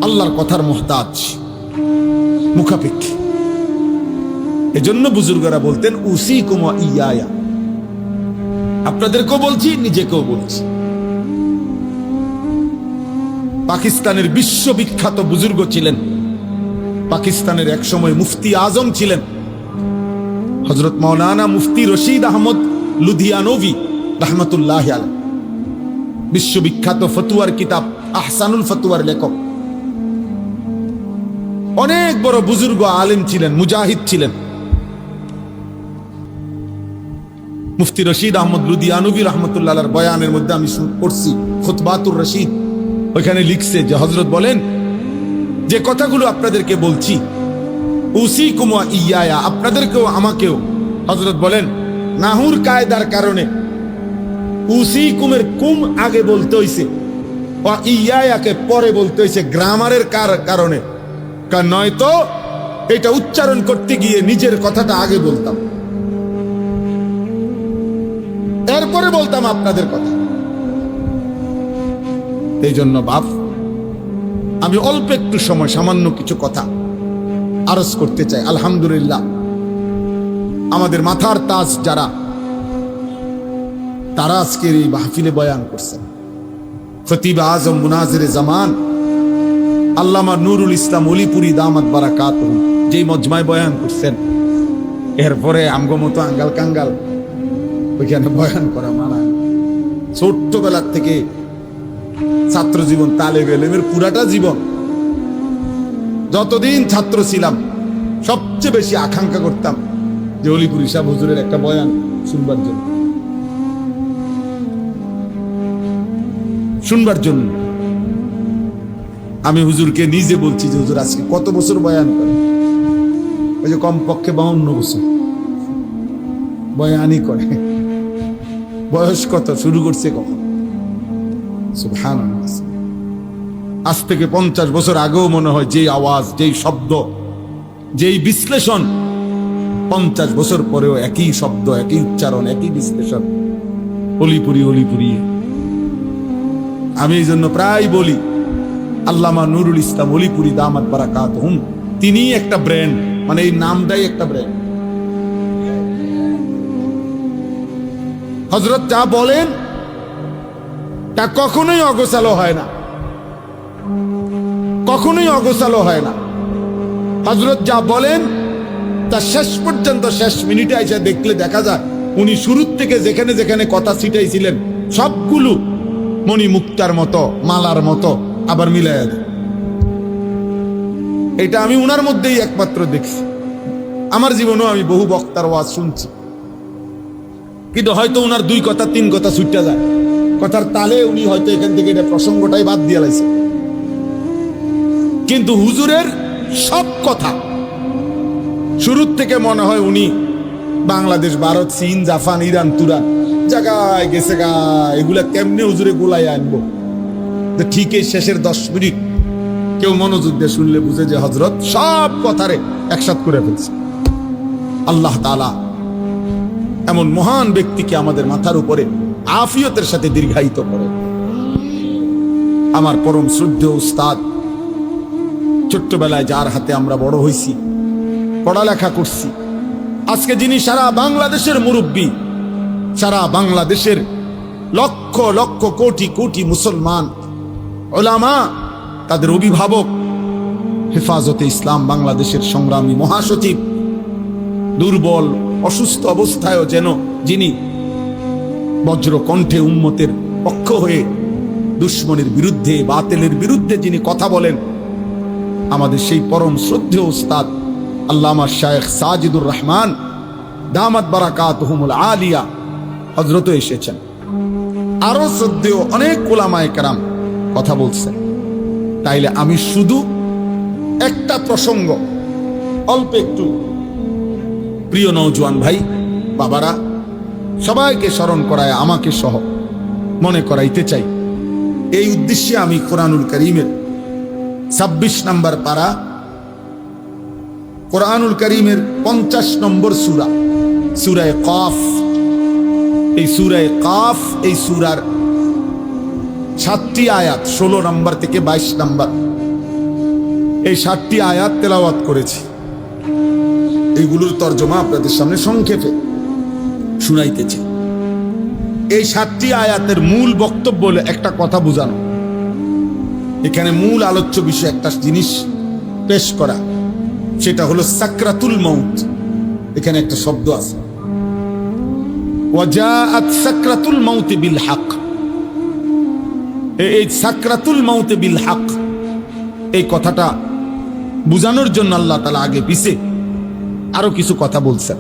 আল্লাহর কথার মুহতাজ, মুখাপেক্ষী। এজন্য বুজুর্গরা বলতেন উসিকুম ওয়া ইয়া, আপনাদেরকেও বলছি, নিজেকেও বলছি। পাকিস্তানের বিশ্ববিখ্যাত বুজুর্গ ছিলেন পাকিস্তানের এক সময় মুফতি আজম ছিলেন হযরত মাওলানা মুফতি রশিদ আহমদ লুধিয়ানভি রাহমাতুল্লাহ আলাইহি, বিশ্ববিখ্যাত ফতুয়ার কিতাব আহসানুল ফতুয়ার লেখক, অনেক বড় বুজুর্গ আলেম ছিলেন, মুজাহিদ ছিলেন। মুফতি রশিদ আহমদ লুধিয়ানভি রাহমাতুল্লাহ আলাইহির বয়ানের মধ্যে আমি পড়ছি খুতবাতুর রশিদ, ওইখানে লিখছে যে হযরত বলেন যে কথাগুলো আপনাদেরকে বলছি, উসিকুম ওয়া ইয়া, আপনাদেরকেও আমাকেও, হযরত বলেন নাহুর কায়দার কারণে উসিকুমের কুম আগে বলতে হইছে, ওয়া ইয়াকে পরে বলতে হইছে, গ্রামারের কারণে। নয়তো এটা উচ্চারণ করতে গিয়ে নিজের কথাটা আগে বলতাম, এরপরে বলতাম আপনাদের কথা। এই জন্য বাপ, আমি অল্প একটু সময় সামান্য কিছু কথা আরজ করতে চাই। আলহামদুলিল্লাহ, আমাদের মাথার তাজ যারা, তারা আজকের এই মাহফিলে বয়ান করছেন। খতিব আজম মুনাজিরে জামান আল্লামা নুরুল ইসলাম অলিপুরি দামাত বারাকাতুহু যেই মজমায় বয়ান করছেন, এরপরে আমগো মতো আঙ্গাল কাঙ্গাল ওইখানে বয়ান করা মানা। ছোট্টবেলার থেকে ছাত্র জীবন, তালেব ইলমের পুরাটা জীবন, যতদিন ছাত্র ছিলাম সবচেয়ে বেশি আকাঙ্ক্ষা করতাম যে অলিপুরি সাহেব হুজুরের একটা বয়ান শুনবার জন্য। আমি হুজুরকে নিজে বলছি যে হুজুর আজকে কত বছর বয়ান করে? ওই যে কমপক্ষে 52 বছর বয়ানই করে। বয়স কত, শুরু করছে কখন? সুবহানাল্লাহ। আজ থেকে 50 বছর আগেও মনে হয় যেই আওয়াজ, যেই শব্দ, যেই বিশ্লেষণ, 50 বছর পরেও একই শব্দ, একই উচ্চারণ, একই বিশ্লেষণ, অলিপুরি অলিপুরি। আমি এই জন্য প্রায় বলি আল্লামা নুরুল ইসলাম অলিপুরি দামাত বারাকাতুহুম তিনি একটা ব্র্যান্ড, মানে এই নামটাই একটা ব্র্যান্ড। হযরত যা বলেন তা কখনোই অগোছালো হয় না, কখনোই অগোছালো হয় না। হযরত যা বলেন তা শেষ পর্যন্ত, শেষ মিনিটে এসে দেখলে দেখা যায় উনি শুরুর থেকে যেখানে যেখানে কথা ছিটাইছিলেন সবগুলো মণি মুক্তার মতো, মালার মতো আবার মিলাইয়া দেয়। এটা আমি উনার মধ্যেই একমাত্র দেখছি। আমার জীবনেও আমি বহু বক্তার ওয়াজ শুনছি, কিন্তু হয়তো উনার 2 কথা 3 কথা ছুটে যায়, কথার তালে উনি হয়তো এখান থেকে এটা প্রসঙ্গটাই বাদ দিয়ে লাইছে। কিন্তু হুজুরের সব কথা শুরুর থেকে মনে হয় উনি বাংলাদেশ, ভারত, চীন, জাপান, ইরান, তুরান জায়গায় গেছে গা, এগুলা কেমনে হুজুরে গোলায় আনবো। ঠিক এই শেষের 10 মিনিট কেউ মনোযোগ দিয়ে শুনলে বুঝে যে হযরত সব কথারে একসাথ করে ফেলছে। আল্লাহ তাআলা এমন মহান ব্যক্তিকে আমাদের মাথার উপরে আফিয়তের সাথে দীর্ঘায়িত করে। আমার পরম শ্রদ্ধেয় উস্তাদ, ছোট্টবেলায় যার হাতে আমরা বড় হইছি, পড়ালেখা করছি, আজকে যিনি সারা বাংলাদেশের মুরব্বী, সারা বাংলাদেশের লক্ষ লক্ষ কোটি কোটি মুসলমান উলামা, তাদের অভিভাবক, হেফাজতে ইসলাম বাংলাদেশের সংগ্রামী মহাসচিব, দুর্বল অসুস্থ অবস্থায়ও যেন যিনি বজ্র কণ্ঠে উম্মতের পক্ষ হয়ে দুশ্মনের বিরুদ্ধে, বাতিলের বিরুদ্ধে যিনি কথা বলেন, আমাদের সেই পরম শ্রদ্ধেয় উস্তাদ আল্লামা শায়েখ সাজিদুর রহমান দামাত বারাকাতুহুমুল আলিয়া হযরত এসেছেন। আরো শ্রদ্ধেয় অনেক উলামায়ে কেরাম কথা বলছেন। তাইলে আমি শুধু একটা প্রসঙ্গ অল্প একটু প্রিয় নওজোয়ান ভাই বাবারা সবাইকে স্মরণ করায়, আমাকে সহ মনে করাইতে চাই। এই উদ্দেশ্যে আমি কোরআনুল কারীমের 26 নম্বর পারা, কোরআনুল কারীমের 50 নম্বর সূরা, সূরা কাফ, এই সূরা কাফ, এই সূরার 7টি আয়াত 16 নম্বর থেকে 22 নম্বর, এই 7টি আয়াত তেলাওয়াত করেছি। এইগুলোর তর্জমা আপনাদের সামনে সংক্ষেপে শুনাইতেছি। এই 7টি আয়াতের মূল বক্তব্য হলো একটা কথা বোঝানো, এখানে মূল আলোচ্য বিষয় একটা জিনিস পেশ করা সেটা হলো সাকরাতুল মউত। এখানে একটা শব্দ আছে, ওয়াজাআত সাকরাতুল মউত বিল হক। এই সাকরাতুল মউত বিল হক, এই কথাটা বুঝানোর জন্য আল্লাহ তাআলা আগে পিছে আরো কিছু কথা বলছেন।